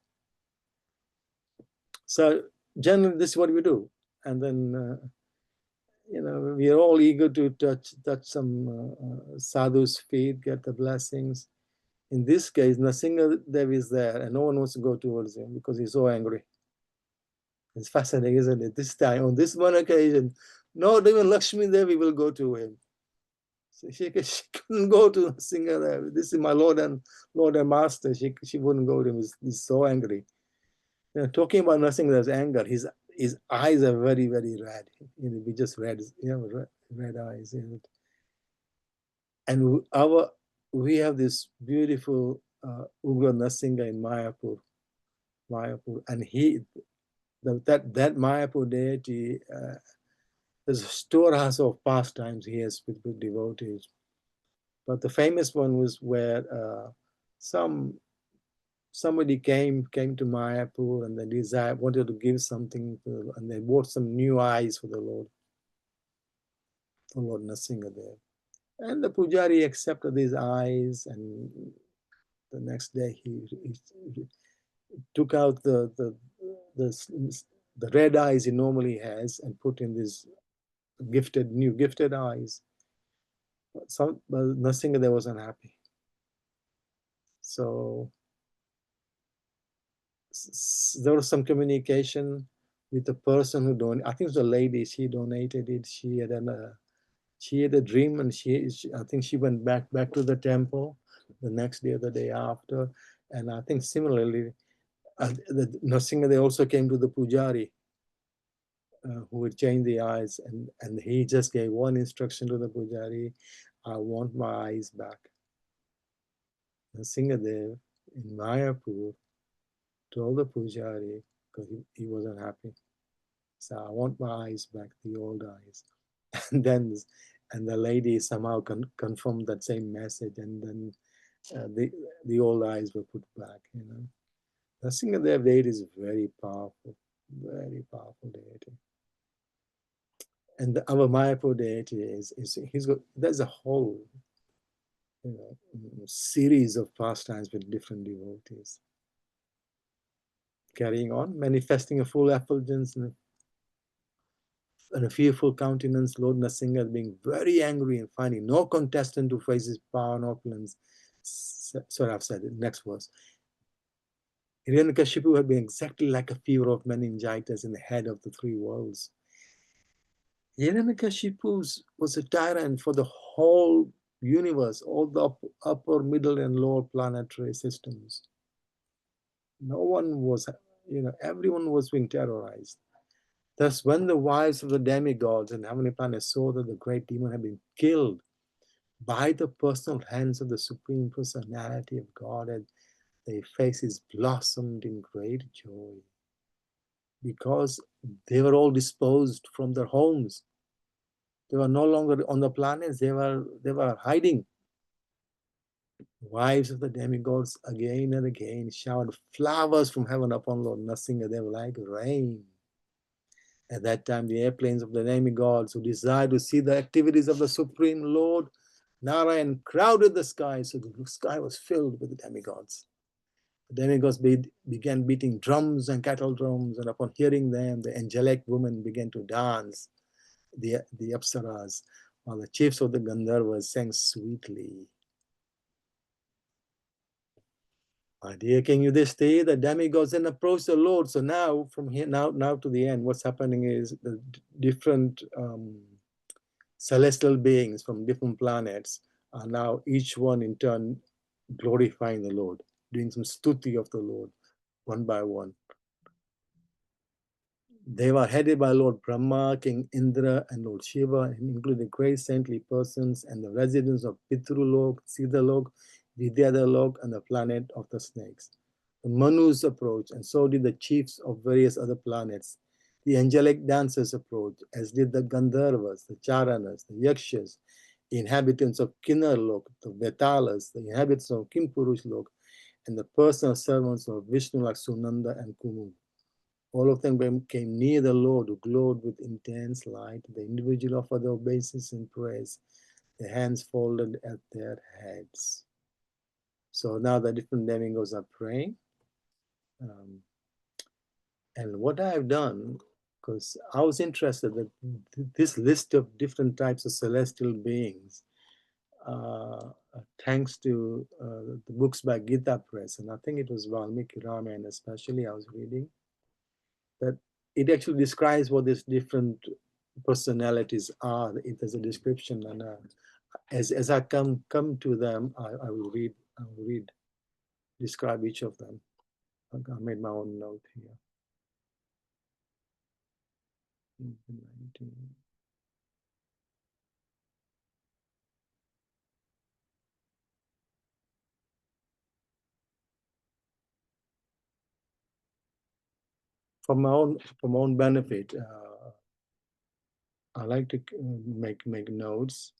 So generally, this is what we do. And then, we are all eager to touch some sadhu's feet, get the blessings. In this case, Nṛsiṁhadeva is there, and no one wants to go towards him because he's so angry. It's fascinating, isn't it? This time, on this one occasion, not even Lakshmi Devi will go to him. So she couldn't go to Nṛsiṁhadeva. This is my Lord and Master. She wouldn't go to him. He's so angry. Talking about Nṛsiṁhadeva's anger, his eyes are very, very red. We just read, red eyes. And we have this beautiful Ugra Nṛsiṁha in Mayapur, and that Mayapur deity, there's a storehouse of pastimes he has with devotees. But the famous one was where somebody came to Mayapur, and they wanted to give something, and they bought some new eyes for the Lord Nṛsiṁhadeva. And the Pujari accepted these eyes, and the next day he took out the red eyes he normally has and put in these new gifted eyes. But Nṛsiṁhadeva wasn't happy. So there was some communication with the person who donated. I think it was a lady. She donated it. She had a dream, and I think she went back to the temple the next day or the day after. And I think similarly, the Nṛsiṁhadeva also came to the Pujari who would change the eyes, and he just gave one instruction to the Pujari: I want my eyes back. Nṛsiṁhadeva in Mayapur told the Pujari, because he wasn't happy, so I want my eyes back, the old eyes. And then the lady somehow confirmed that same message, and then the old eyes were put back. Nṛsiṁhadeva deity is very powerful deity. And our Mayapur deity there's a whole series of pastimes with different devotees. Carrying on, manifesting a full effulgence and a fearful countenance, Lord Nṛsiṁha being very angry and finding no contestant to face his power and opulence. Sorry, I've said it. Next verse. Hiranyakashipu had been exactly like a fever of meningitis in the head of the three worlds. Hiranyakashipu was a tyrant for the whole universe, all the upper, middle, and lower planetary systems. No one was, everyone was being terrorized. Thus, when the wives of the demigods and heavenly planets saw that the great demon had been killed by the personal hands of the Supreme Personality of God, and their faces blossomed in great joy, because they were all disposed from their homes. They were no longer on the planets, they were hiding. Wives of the demigods again and again showered flowers from heaven upon Lord Nṛsiṁhadeva like rain. At that time, the airplanes of the demigods who desired to see the activities of the Supreme Lord Narayan crowded the sky, so the sky was filled with the demigods. The demigods began beating drums and cattle drums, and upon hearing them, the angelic women began to dance, the Apsaras, while the chiefs of the Gandharvas sang sweetly. My dear King Yudhishthira, the demigods then approached the Lord. So now, from here, now to the end, what's happening is the different celestial beings from different planets are now each one in turn glorifying the Lord, doing some stuti of the Lord, one by one. They were headed by Lord Brahma, King Indra, and Lord Shiva, and included great saintly persons and the residents of Pitrulok, Siddhalok, Vidyadhalok, and the planet of the snakes. The Manus approached, and so did the chiefs of various other planets. The angelic dancers approached, as did the Gandharvas, the Charanas, the Yakshas, the inhabitants of Kinnarlok, the Vetalas, the inhabitants of Kimpurushloka, and the personal servants of Vishnu like Sunanda and Kumud. All of them came near the Lord, who glowed with intense light. The individual offered their obeisance and praise, their hands folded at their heads. So now the different demigods are praying. And what I've done, because I was interested that this list of different types of celestial beings, thanks to the books by Gita Press, and I think it was Valmiki Ramayana especially I was reading, that it actually describes what these different personalities are. It has a description, and as I come to them, I will read, describe each of them. I made my own note here. For my own benefit, I like to make notes.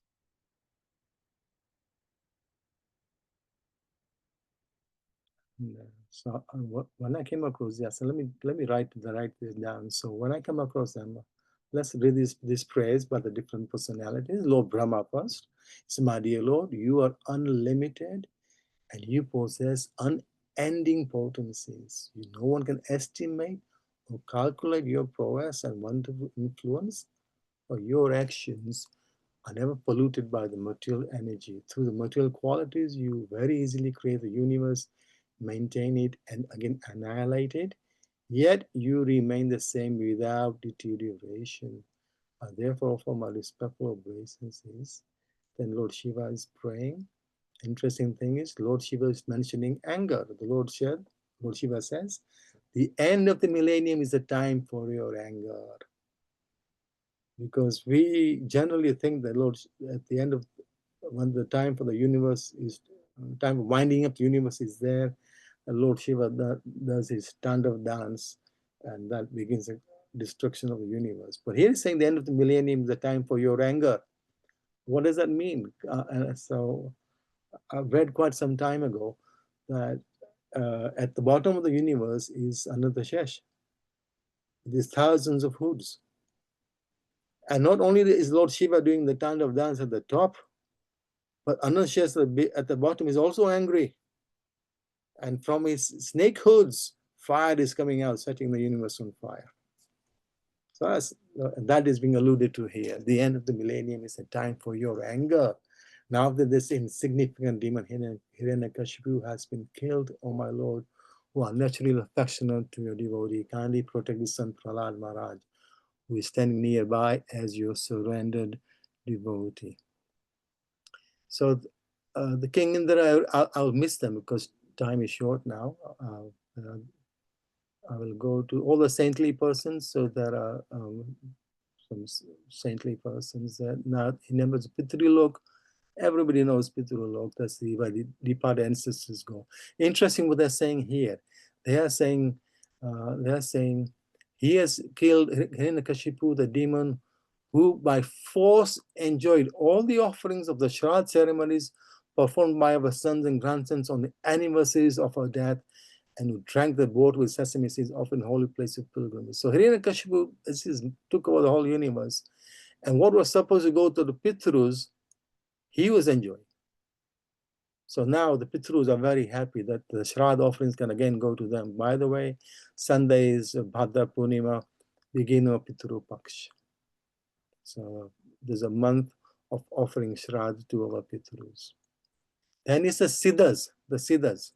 So when I came across so let me write this down. So when I come across them, let's read this praise by the different personalities. Lord Brahma first. So, my dear Lord, you are unlimited and you possess unending potencies. No one can estimate or calculate your prowess and wonderful influence, or your actions are never polluted by the material energy. Through the material qualities, you very easily create the universe, maintain it, and again annihilate it. Yet you remain the same without deterioration. I therefore offer my respectful obeisances. Then Lord Shiva is praying. Interesting thing is, Lord Shiva is mentioning anger. The Lord Shiva says, the end of the millennium is the time for your anger. Because we generally think that Lord, at the end of when the time for the universe is, time of winding up the universe is there, Lord Shiva does his Tandav dance, and that begins the destruction of the universe. But here he's saying the end of the millennium is the time for your anger. What does that mean? So I've read quite some time ago that at the bottom of the universe is another Shesh. There's thousands of hoods. And not only is Lord Shiva doing the Tandav dance at the top, but Anushesh at the bottom is also angry. And from his snake hoods, fire is coming out, setting the universe on fire. So that is being alluded to here. The end of the millennium is a time for your anger. Now that this insignificant demon Hiranyakashipu has been killed, O my Lord, who are naturally affectionate to your devotee, kindly protect the son Prahlad Maharaj, who is standing nearby as your surrendered devotee. So the king Indra, I'll miss them because time is short now. I will go to all the saintly persons. So there are some saintly persons. Now, in numbers, Pitrulok, everybody knows Pitrulok. That's where the departed ancestors go. Interesting what they're saying here. They are saying he has killed Hiranyakashipu, the demon, who by force enjoyed all the offerings of the Shraddha ceremonies performed by our sons and grandsons on the anniversaries of our death, and who drank the water with sesame seeds, often holy place of pilgrimage. So Hiranyakashipu took over the whole universe. And what was supposed to go to the Pitrus, he was enjoying. So now the Pitrus are very happy that the Shraddha offerings can again go to them. By the way, Sunday is Bhadra Purnima, beginning of Pitru Paksh. So there's a month of offering Shraddha to our Pitrus. Then it's the Siddhas.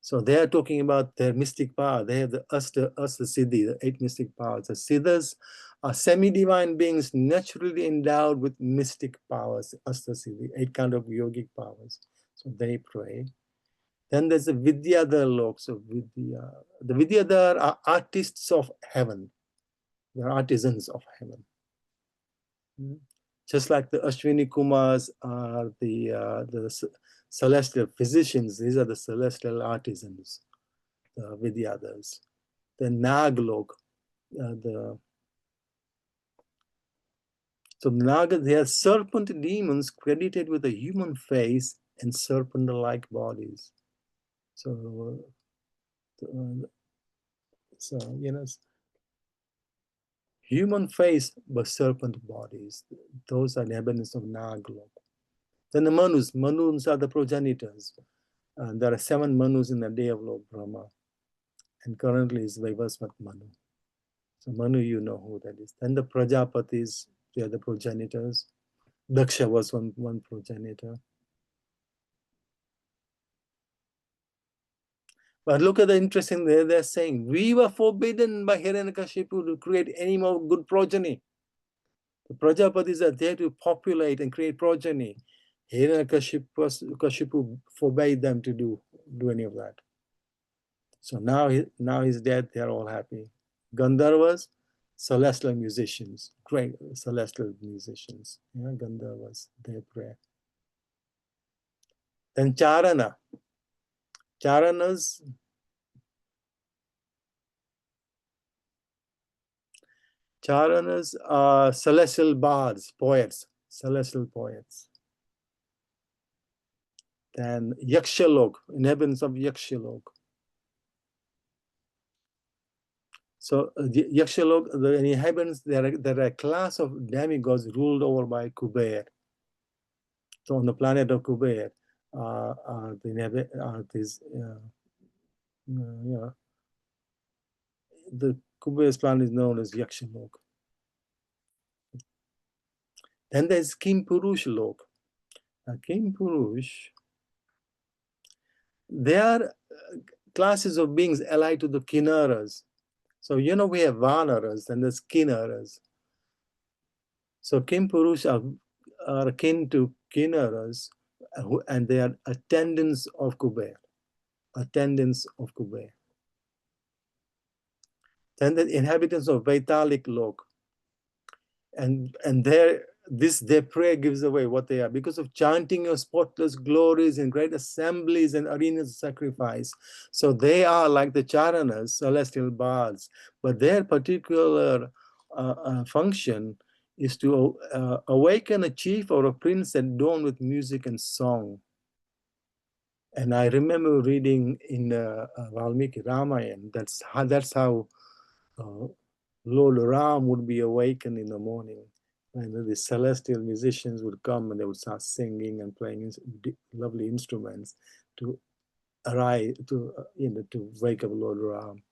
So they are talking about their mystic power. They have the Siddhi, the 8 mystic powers. The Siddhas are semi-divine beings naturally endowed with mystic powers, Siddhi, 8 kind of yogic powers. So they pray. Then there's the Vidyadhar Lok. So the Vidyadhar are artists of heaven. They're artisans of heaven. Just like the Ashwini Kumars are the celestial physicians. These are the celestial artisans, the Vidyadhars. The Naglok, so Naga, they are serpent demons credited with a human face and serpent-like bodies. So you know, human face but serpent bodies. Those are the inhabitants of Naglok. Then the Manus are the progenitors. There are 7 Manus in the day of Lord Brahma. And currently is Vaivasvat Manu. So Manu, you know who that is. Then the Prajapatis, they are the progenitors. Daksha was one progenitor. But look at the interesting there. They're saying, we were forbidden by Hiranyakashipu to create any more good progeny. The Prajapatis are there to populate and create progeny. Hiranyakashipu forbade them to do any of that. So now he's dead, they're all happy. Gandharvas, celestial musicians, great celestial musicians. Yeah, Gandharvas, they pray. Then Charanas are celestial bards, poets, celestial poets. Then Yakshalok, inhabitants of Yakshalok. So the Yakshalok, the inhabitants, they're a class of demigods ruled over by Kuber. So on the planet of Kuber, the Kuber's planet is known as Yakshalok. Then there's Kim Purush Lok. Kim Purush, they are classes of beings allied to the Kinnaras. So you know we have Vanaras and there's Kinnaras. So Kim Purush are akin to Kinnaras, and they are attendants of Kuber. Attendants of Kuber. Then the inhabitants of Vaitalik Lok. And their prayer gives away what they are. Because of chanting your spotless glories in great assemblies and arenas of sacrifice. So they are like the Charanas, celestial bards. But their particular function is to awaken a chief or a prince adorned with music and song. And I remember reading in Valmiki Ramayana, that's how Lord Ram would be awakened in the morning. And the celestial musicians would come and they would start singing and playing lovely instruments to arrive, to wake up Lord Ram.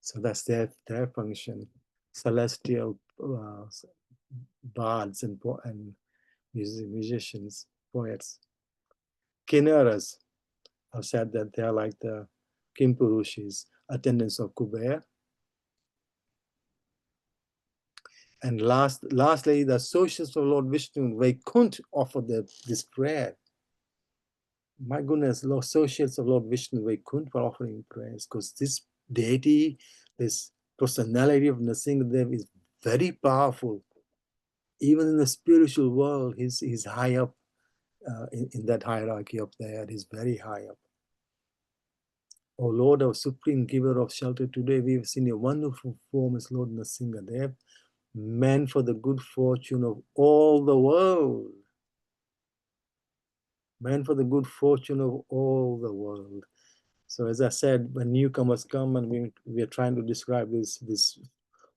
So that's their function. Celestial bards and musicians, poets. Kinnaras, I've said that they are like the Kimpurushis, attendants of Kuber. And lastly, the associates of Lord Vishnu, they couldn't offer this prayer. My goodness, Lord associates of Lord Vishnu, they couldn't for offering prayers because this deity, this personality of Nṛsiṁhadeva is very powerful. Even in the spiritual world, he's high up in that hierarchy up there. He's very high up. O Lord, our supreme giver of shelter, today we have seen a wonderful form as Lord Nṛsiṁhadeva, meant for the good fortune of all the world. Meant for the good fortune of all the world. So as I said, when newcomers come and we are trying to describe this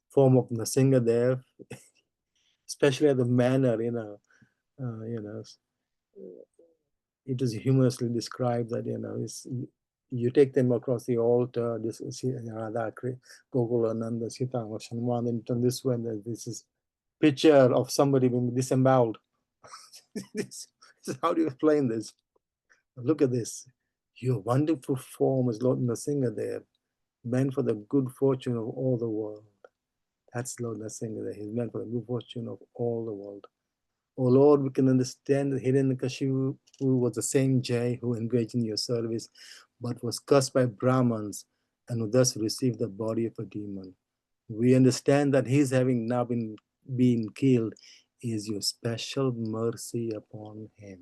form of Nṛsiṁhadeva, especially the manner, it is humorously described that, you take them across the altar, this is Radha, Gokula, Nanda, Sita, Hanuman, and turn this way, and this is picture of somebody being disemboweled. How do you explain this? Look at this. Your wonderful form is Lord Nṛsiṁhadeva, meant for the good fortune of all the world. That's Lord Nṛsiṁhadeva. He's meant for the good fortune of all the world. Oh Lord, we can understand that Hiranyakashipu was the same Jay who engaged in your service, but was cursed by Brahmins and who thus received the body of a demon. We understand that his having now been killed is your special mercy upon him.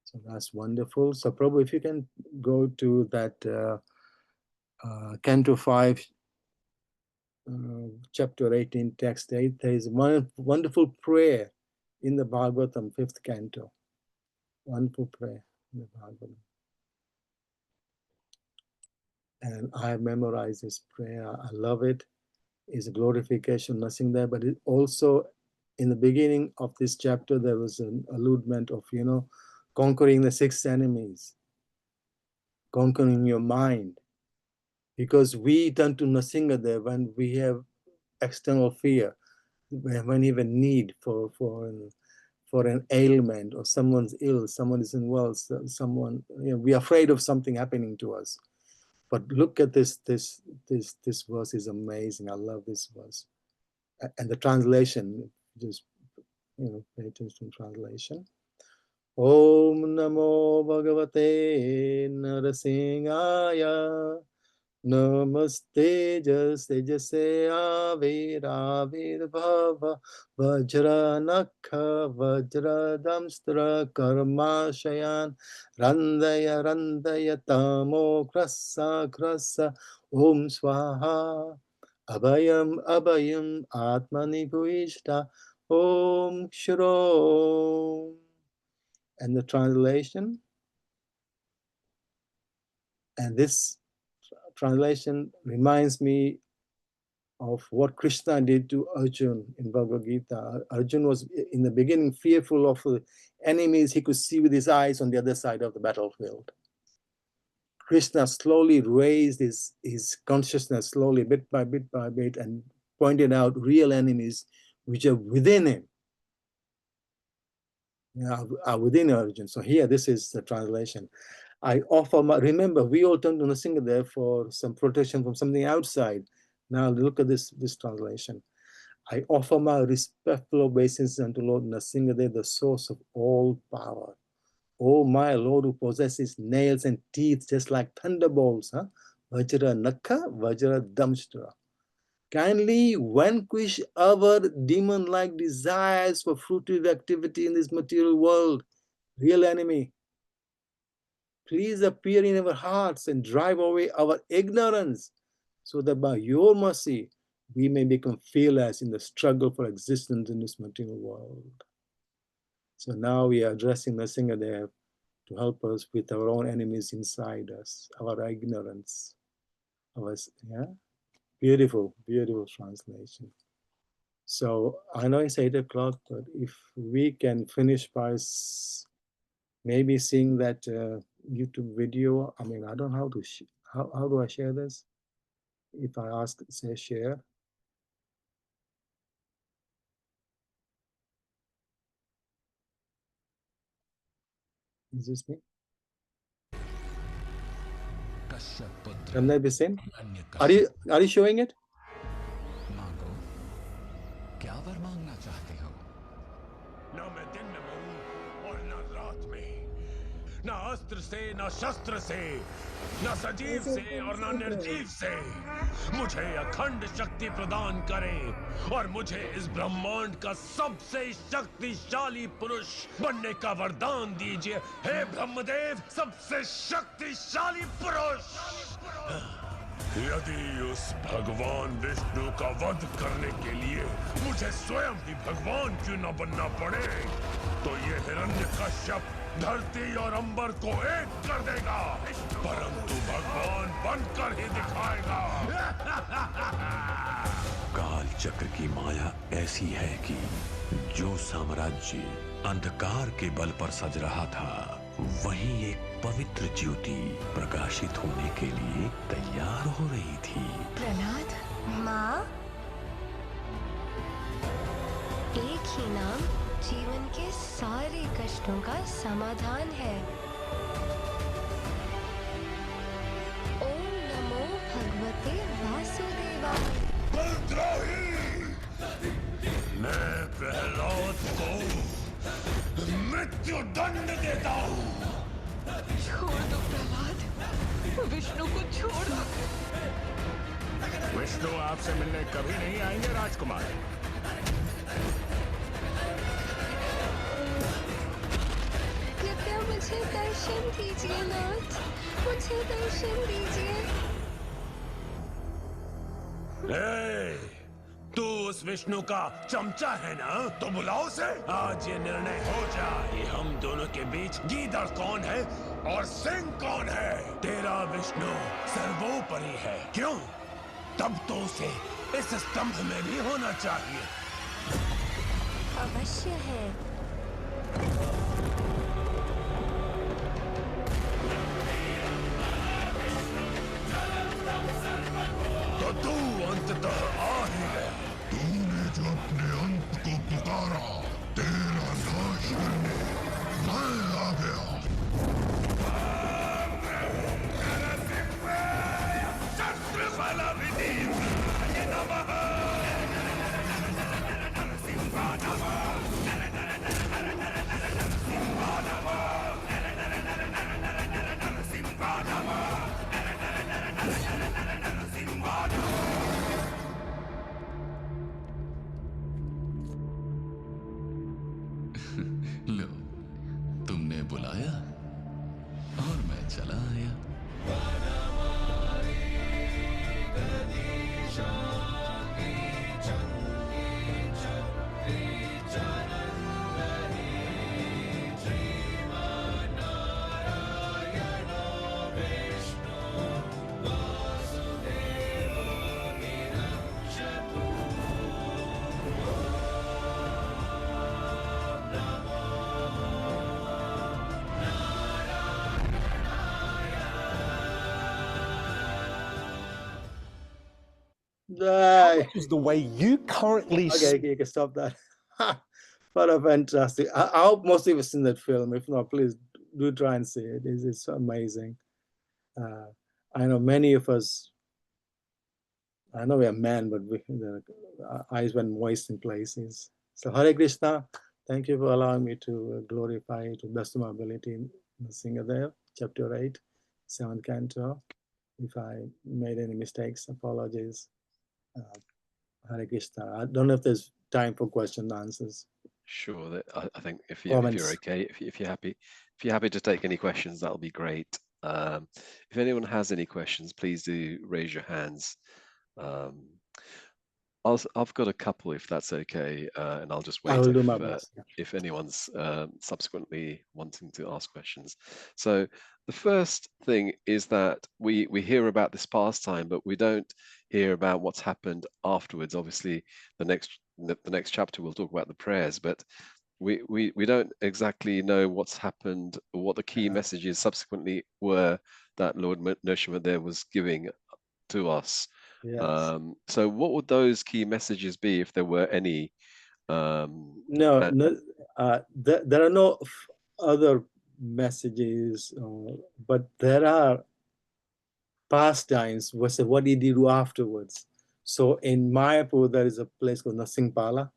So that's wonderful. So Prabhu, if you can go to that Canto 5, chapter 18, text 8, there is one wonderful prayer in the Bhagavatam, 5th canto. Wonderful prayer in the Bhagavatam. And I have memorized this prayer. I love it. It's a glorification, nothing there. But it also, in the beginning of this chapter, there was an alludement of, conquering the 6 enemies, conquering your mind. Because we turn to Nṛsiṁhadeva when we have external fear, when we have a need for an ailment, or someone's ill, someone is unwell, someone, we're afraid of something happening to us. But look at this verse is amazing. I love this verse. And the translation, just pay attention to translation. Om Namo Bhagavate Nṛsiṁhaya Namaste Jase Avir Bhava Vajra Nakha Vajra Damstra Karma Shayan Randaya Tamo Krasa Om Swaha Abhayam Atmani Bhuishta Om Shro. And the translation, and this translation reminds me of what Krishna did to Arjun in Bhagavad Gita. Arjun was in the beginning fearful of the enemies he could see with his eyes on the other side of the battlefield. Krishna slowly raised his consciousness, slowly, bit by bit, and pointed out real enemies which are within him, are within Arjun. So here, this is the translation. I offer remember, we all turn to Nṛsiṁhadeva for some protection from something outside. Now look at this translation. I offer my respectful obeisance unto Lord Nṛsiṁhadeva, the source of all power. Oh my Lord, who possesses nails and teeth just like thunderbolts, Vajra Nakha, Vajra Damshtra. Kindly vanquish our demon-like desires for fruitive activity in this material world, real enemy. Please appear in our hearts and drive away our ignorance, so that by your mercy, we may become fearless in the struggle for existence in this material world. So now we are addressing Nṛsiṁhadeva to help us with our own enemies inside us, our ignorance. Beautiful, beautiful translation. So I know it's 8 o'clock, but if we can finish by maybe seeing that YouTube video. I mean, I don't know how do I share this? If I ask, say share. Is this me? Can that be seen? Are you showing it? न अस्त्र से, न शस्त्र से, न सजीव से और न निर्जीव से। मुझे अखंड शक्ति प्रदान करें और मुझे इस ब्रह्मांड का सबसे शक्तिशाली पुरुष बनने का वरदान दीजिए। हे ब्रह्मदेव, सबसे शक्तिशाली पुरुष। यदि उस भगवान विष्णु का वध करने के लिए मुझे स्वयं ही भगवान क्यों न बनना पड़े, तो ये हिरण्यकश्यप धरती और अंबर को एक कर देगा, परंतु भगवान बनकर ही दिखाएगा। काल चक्र की माया ऐसी है कि जो साम्राज्य अंधकार के बल पर सज रहा था, वहीं एक पवित्र ज्योति प्रकाशित होने के लिए तैयार हो रही थी। प्रहलाद, माँ, एक ही नाम जीवन के सारे कष्टों का समाधान है। ओम नमो भगवते वासुदेवाय। बलद्रोही, मैं प्रहलाद को मृत्यु दंड देता हूँ। छोड़ दो प्रहलाद, विष्णु को छोड़ दो। विष्णु आपसे मिलने कभी नहीं आएंगे राजकुमार। कृपया मुझे दर्शन दीजिए नाथ, मुझे दर्शन दीजिए। तू उस विष्णु का चमचा है ना, तो बुलाओ से। आज ये निर्णय हो जाए कि हम दोनों के बीच गीदड़ कौन है और सिंह कौन है। तेरा विष्णु सर्वोपरि है, क्यों? तब तो उसे इस स्तंभ में भी होना चाहिए। अवश्य है। तो तू अंततः आ ही गया। तूने जो अपने अंत को पुकारा, तेरा नाश करने मैं आ गया। लो, तुमने बुलाया और मैं चला आया। Is the way you currently okay, you can stop that. What a fantastic. I hope most of you have seen that film. If not, please do try and see it. It's amazing. I know many of us, I know we are men, but our eyes went moist in places. So Hare Krishna, thank you for allowing me to glorify to the best of my ability in Nṛsiṁhadeva, chapter 8, 7th canto. If I made any mistakes, apologies. Hare Krishna. I don't know if there's time for question and answers. Sure. I think if you're okay, if you're happy to take any questions, that'll be great. If anyone has any questions, please do raise your hands. I've got a couple, if that's okay, and I'll just wait. I will do my best. If anyone's subsequently wanting to ask questions. So the first thing is that we hear about this pastime, but we don't hear about what's happened afterwards. Obviously, the next chapter we'll talk about the prayers, but we don't exactly know what's happened or what the key messages subsequently were that Lord Nṛsiṁhadeva was giving to us. Yes. So what would those key messages be, if there were any? There are no other messages, but there are pastimes. What did he do afterwards? So in Mayapur, there is a place called Nṛsiṁhpala.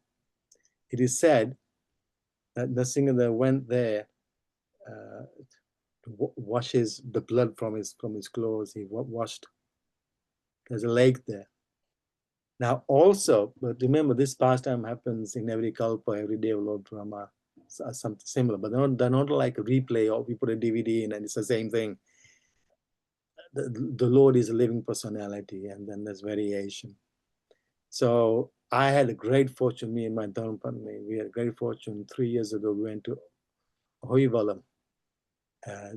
It is said that Nṛsiṁhadeva went there washes the blood from his clothes. He washed. There's a lake there. Now also, but remember, this pastime happens in every kalpa, every day of Lord Brahma, something similar. But they're not like a replay, or we put a DVD in and it's the same thing. The Lord is a living personality, and then there's variation. So I had a great fortune, me and my Dharmapatni, we had a great fortune. 3 years ago, we went to Hoivalam.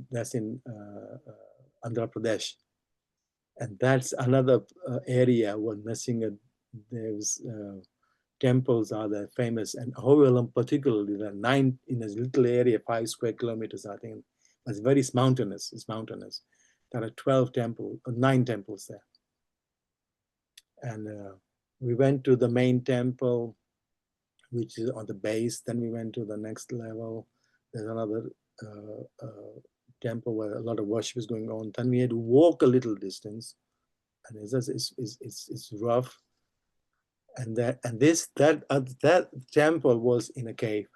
That's in Andhra Pradesh. And that's another area where Nṛsiṁhadev's temples are there famous. And Hoivalam particularly, there are 9 in a little area, 5 square kilometers, I think. It's very mountainous. It's mountainous. There are 9 temples there. And we went to the main temple, which is on the base. Then we went to the next level. There's another temple where a lot of worship is going on. Then we had to walk a little distance, and it's rough. And that temple was in a cave.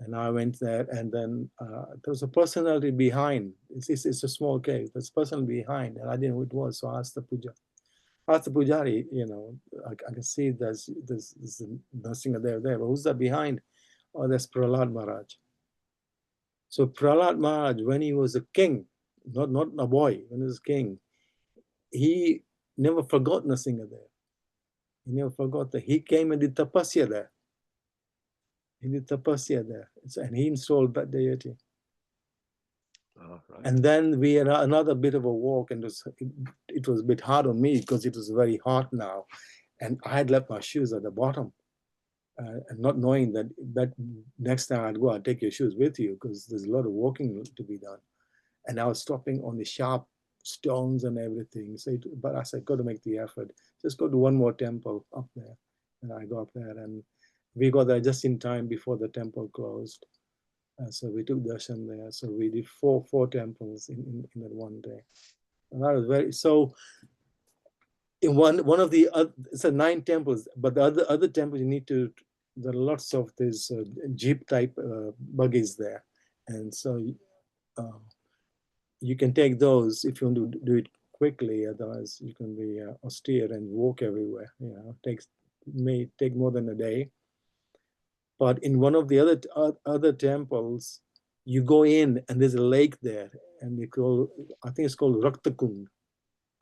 And I went there, and then there was a personality behind. It's a small cave. There's a person behind, and I didn't know who it was. So I asked the Pujari, I can see there's Nṛsiṁhadeva there. But who's that behind? Oh, that's Prahlad Maharaj. So Prahlad Maharaj, when he was a king, not a boy, when he was king, he never forgot Nṛsiṁhadeva. He never forgot that. He came and did tapasya there. He did tapasya there, and he installed that deity. Oh, right. And then we had another bit of a walk, and it was a bit hard on me because it was very hot now, and I had left my shoes at the bottom, and not knowing that next time I'd go, I'd take your shoes with you because there's a lot of walking to be done. And I was stopping on the sharp stones and everything. So, but I said, got to make the effort. Just go to one more temple up there, and I go up there, and we got there just in time before the temple closed. So we took darshan there. So we did four temples in that one day. And that was very, so in one of the it's 9 temples, but the other temples you need to, there are lots of these jeep type buggies there, and so you can take those if you want to do it quickly. Otherwise, you can be austere and walk everywhere. May take more than a day. But in one of the other temples, you go in and there's a lake there, and I think it's called Raktakund.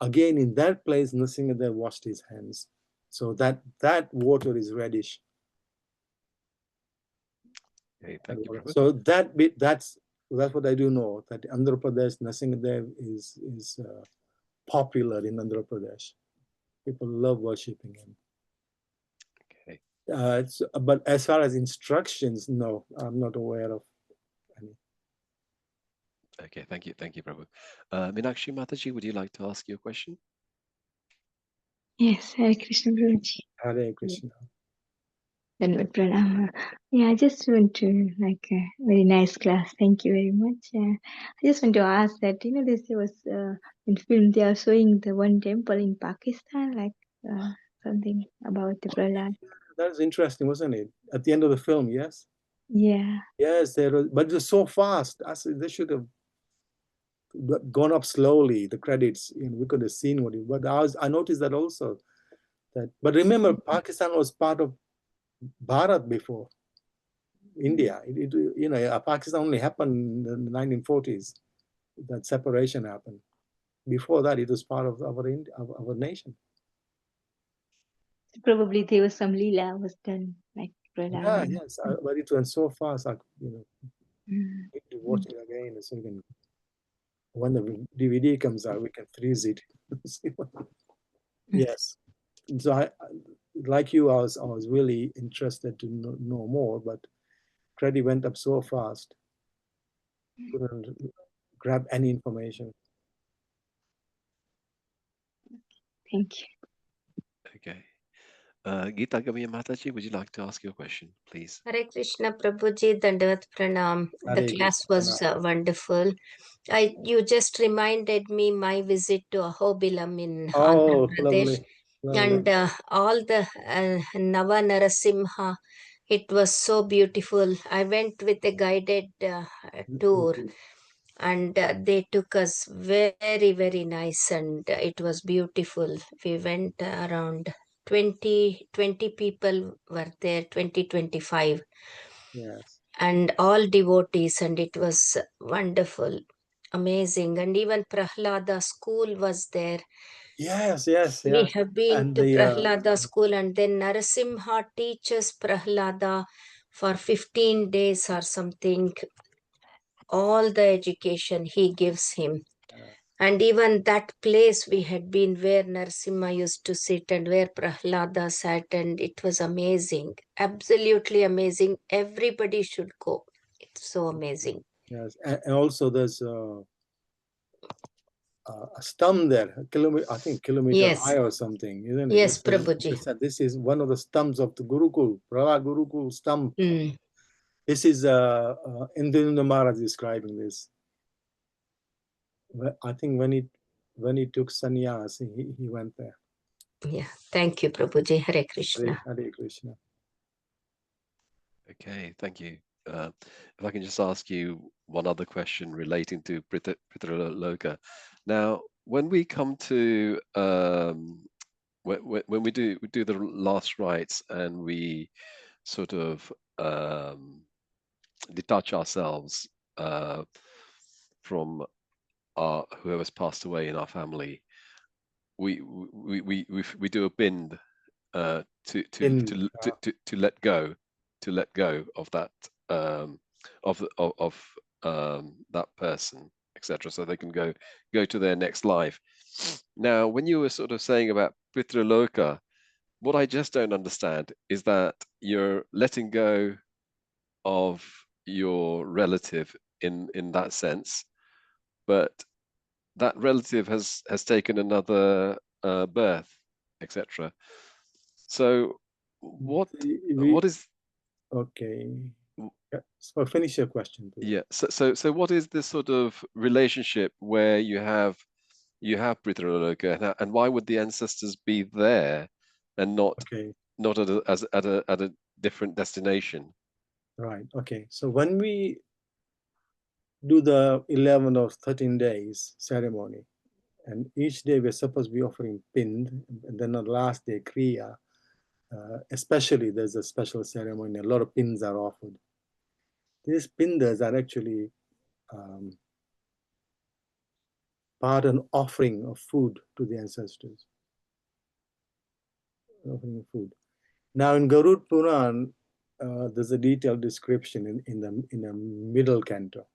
Again, in that place, Nṛsiṁhadeva washed his hands. So that water is reddish. Okay, thank you, Prabhu. So that's what I do know, that Andhra Pradesh, Nṛsiṁhadeva is popular in Andhra Pradesh. People love worshipping him. Okay. But as far as instructions, no, I'm not aware of any. Okay, thank you, Prabhu. Meenakshi Mataji, would you like to ask your question? Yes, Hare Krishna Prabhuji. Hare Krishna. Dhanavad Pranam. Yeah, I just want to like a very nice class. Thank you very much. I just want to ask that this was in film they are showing the one temple in Pakistan, like something about the Prahlad. That was interesting, wasn't it? At the end of the film, yes. Yeah. Yes, but it was so fast. I said they should have gone up slowly. The credits, we could have seen what it. But I noticed that also. But remember, Pakistan was part of Bharat before India. Pakistan only happened in the 1940s. That separation happened. Before that, it was part of our nation. Probably there was some lila was done like Prahlad. Yeah, yes, but it went so fast. Need to watch it again so we can. When the DVD comes out, we can freeze it. Yes. So I like you, I was really interested to know more, but credit went up so fast. Couldn't grab any information. Thank you. Okay. Geeta Gamiya Mataji, would you like to ask your question, please? Hare Krishna Prabhuji, Dandavat Pranam. The class was wonderful. You just reminded me my visit to Ahobilam in Andhra Pradesh. Lovely. And all the Nava Nṛsiṁha, It was so beautiful. I went with a guided tour, and they took us very, very nice, and it was beautiful. We went around 20 people were there, 25, Yes. and all devotees, and it was wonderful, amazing. And even Prahlada school was there. Yes, yes, We yes. have been And to the Prahlada school, and then Narasimha teaches Prahlada for 15 days or something. All the education he gives him. And even that place we had been, where Narasimha used to sit and where Prahlada sat, and it was amazing. Absolutely amazing. Everybody should go. It's so amazing. yes, and also there's a stump there, a kilometer, I think kilometer Yes. high or something, isn't it? Yes, Prabhuji. This is one of the stumps of the Gurukul, Prahlad Gurukul stump. Mm. This is Indra Maharaj describing this. I think when he took sannyas, he went there. Yeah. Thank you, Prabhuji. Hare Krishna. Hare Krishna. Okay, thank you. If I can just ask you one other question relating to Pitraloka. Now, when we come to when we do the last rites and we sort of detach ourselves from our whoever's passed away in our family, we do a bind to let go of that that person, etc., so they can go to their next life. Now, when you were sort of saying about Pitraloka, what I just don't understand is that you're letting go of your relative in that sense, but that relative has taken another birth, etc. So what is okay? Yeah. So finish your question, please. Yeah. So what is this sort of relationship where you have Pitraloka, and why would the ancestors be there and not at a different destination? Right. Okay. So when we do the 11 or 13 days ceremony, and each day we're supposed to be offering pind, and then on the last day kriya, especially there's a special ceremony, a lot of pins are offered. These pindas are actually part and offering of food to the ancestors. Offering of food. Now in Garud Puran, there's a detailed description in the middle canto.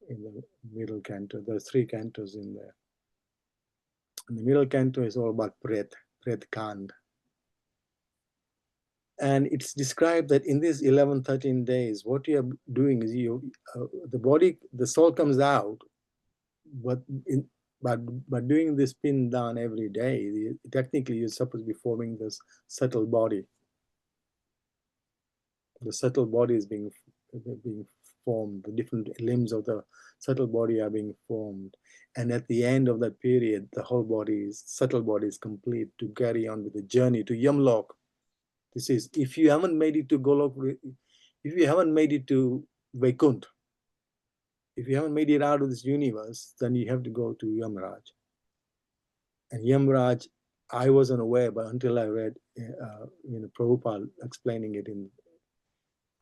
In the middle canto, there's 3 cantos in there. And the middle canto is all about Pret Kand. And it's described that in these 11, 13 days, what you're doing is the soul comes out, but doing this pin down every day, technically you're supposed to be forming this subtle body. The subtle body is being formed. The different limbs of the subtle body are being formed. And at the end of that period, the whole subtle body is complete to carry on with the journey to Yamlok. This is, if you haven't made it to Golok, if you haven't made it to Vaikunt, if you haven't made it out of this universe, then you have to go to Yamraj. And Yamraj, I wasn't aware, but until I read Prabhupada explaining it in,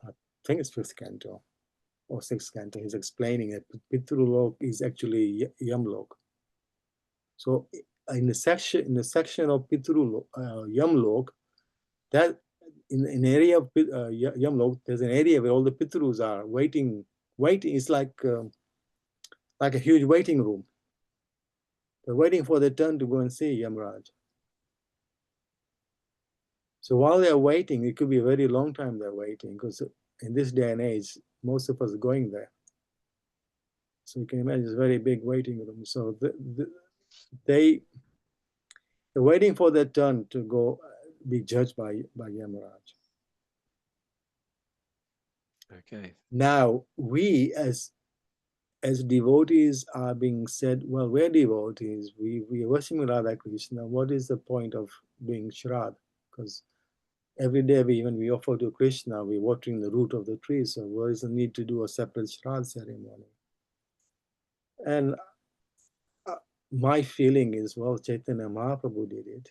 I think it's 5th canto or 6th canto, he's explaining that Pitrulok is actually Yamlok. So in the section of Pitrulok, Yamlok, that in an area of Yamlok, there's an area where all the Pitrus are waiting. Waiting is like a huge waiting room. They're waiting for their turn to go and see Yamraj. So while they're waiting, it could be a very long time they're waiting, because in this day and age, most of us are going there. So you can imagine it's a very big waiting room. So they're waiting for their turn to go be judged by Yamraj. Okay. Now we as devotees are being said, well, we're devotees, we are worshiping Radha Krishna. What is the point of doing Shraddha? Because every day when we offer to Krishna, we're watering the root of the tree. So where is the need to do a separate Shraddha ceremony? And my feeling is, well, Chaitanya Mahaprabhu did it,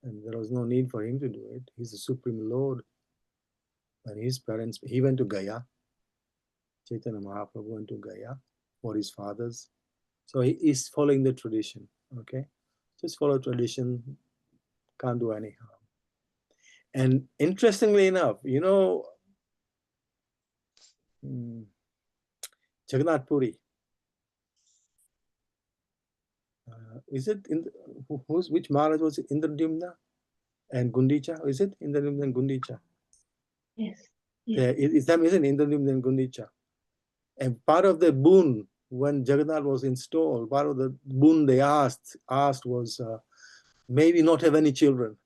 and there was no need for him to do it. He's the Supreme Lord. And his parents, he went to Gaya. Chaitanya Mahaprabhu went to Gaya for his fathers. So he is following the tradition, okay? Just follow tradition, can't do any harm. And interestingly enough, you know, Jagannath Puri, is it in which Maharaj was it? Indradyumna and Gundicha? Is it Indradyumna and Gundicha? Yes. There is that isn't Indradyumna and Gundicha. And part of the boon when Jagannath was installed, part of the boon they asked was maybe not have any children,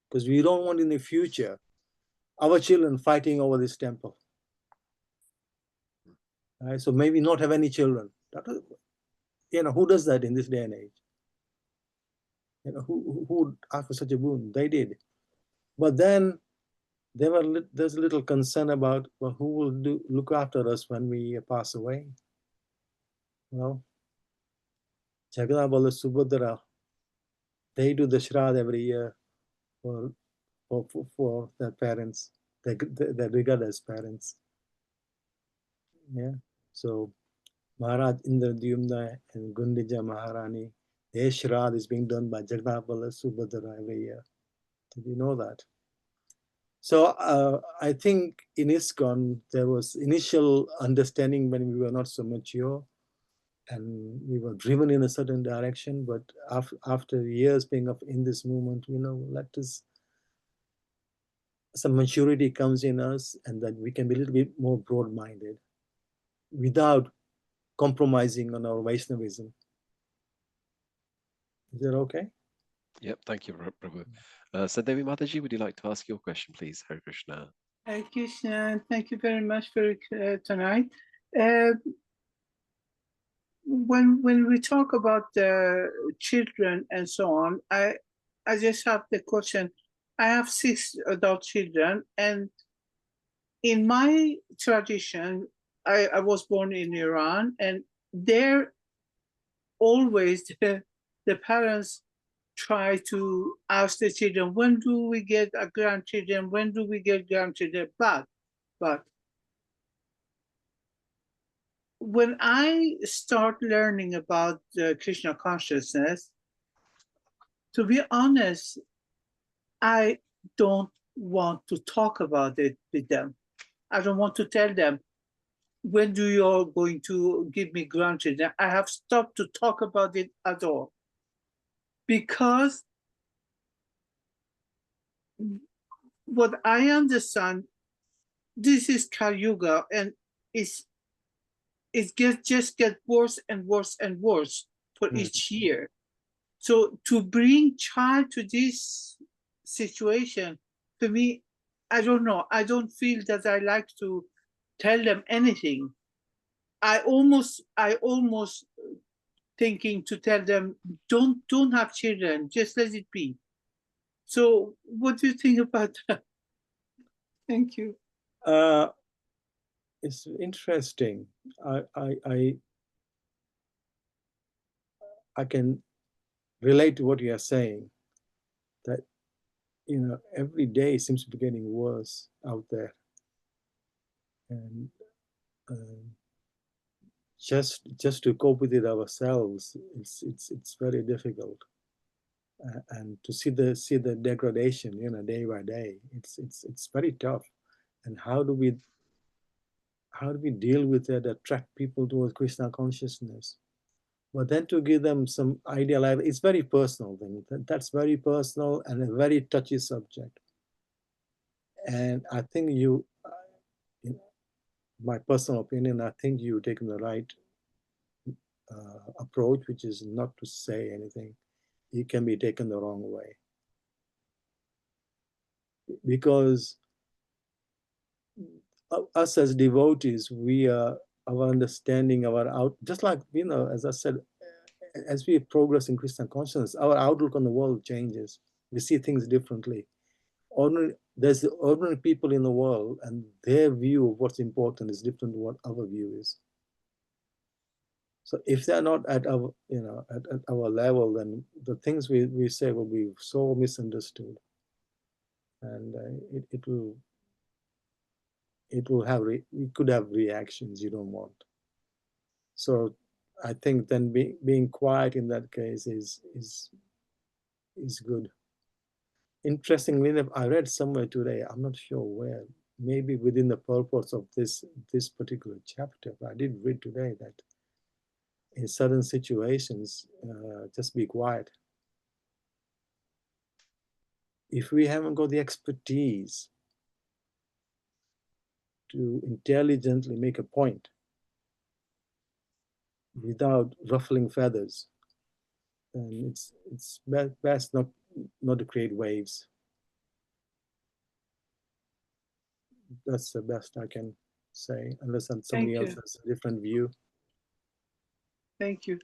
because we don't want in the future our children fighting over this temple. Right? So maybe not have any children. You know, who does that in this day and age? You know, who would ask for such a boon? They did. But then there's a little concern about, well, who will look after us when we pass away? Well, Jagannath Bala Subhadra, they do the Shraddha every year for their parents. They're regarded as parents. Yeah. So Maharaj Indradyumna and Gundija Maharani, their Shraddha is being done by Jagannath Bala Subhadra every year. Did you know that? So I think in ISKCON, there was initial understanding when we were not so mature and we were driven in a certain direction, but after years being in this movement, you know, some maturity comes in us and that we can be a little bit more broad-minded without compromising on our Vaishnavism. Is that okay? Yep, thank you, Prabhu. Devi Mataji, would you like to ask your question, please? Hare Krishna. Hare Krishna, thank you very much for tonight. When we talk about children and so on, I just have the question. I have 6 adult children, and in my tradition, I was born in Iran, and there always the parents try to ask the children, when do we get a grandchildren? When do we get grandchildren? But when I start learning about Krishna consciousness, to be honest, I don't want to talk about it with them. I don't want to tell them, when do you all going to give me grandchildren? I have stopped to talk about it at all. Because what I understand, this is Kali Yuga, and it just gets worse and worse and worse for each year. So to bring child to this situation, for me, I don't know. I don't feel that I like to tell them anything. I almost thinking to tell them, don't have children, just let it be. So what do you think about that? Thank you. It's interesting. I can relate to what you are saying, that, you know, every day seems to be getting worse out there. And just to cope with it ourselves, it's very difficult. And to see the degradation, you know, day by day, it's very tough. And how do we deal with that, attract people towards Krishna consciousness? But then to give them some ideal life, it's very personal thing. That's very personal and a very touchy subject. And I think you know, my personal opinion, I think you've taken the right approach, which is not to say anything. It can be taken the wrong way. Because us as devotees, our understanding, just like, you know, as I said, as we progress in Krishna consciousness, our outlook on the world changes. We see things differently. there's the ordinary people in the world, and their view of what's important is different to what our view is. So if they're not at our, at our level, then the things we say will be so misunderstood, and it will have we could have reactions you don't want. So I think then being quiet in that case is good. Interestingly enough, I read somewhere today, I'm not sure where, maybe within the purpose of this particular chapter, but I did read today that in certain situations, just be quiet. If we haven't got the expertise to intelligently make a point without ruffling feathers, then it's best not to create waves. That's the best I can say, unless somebody else has a different view. Thank you.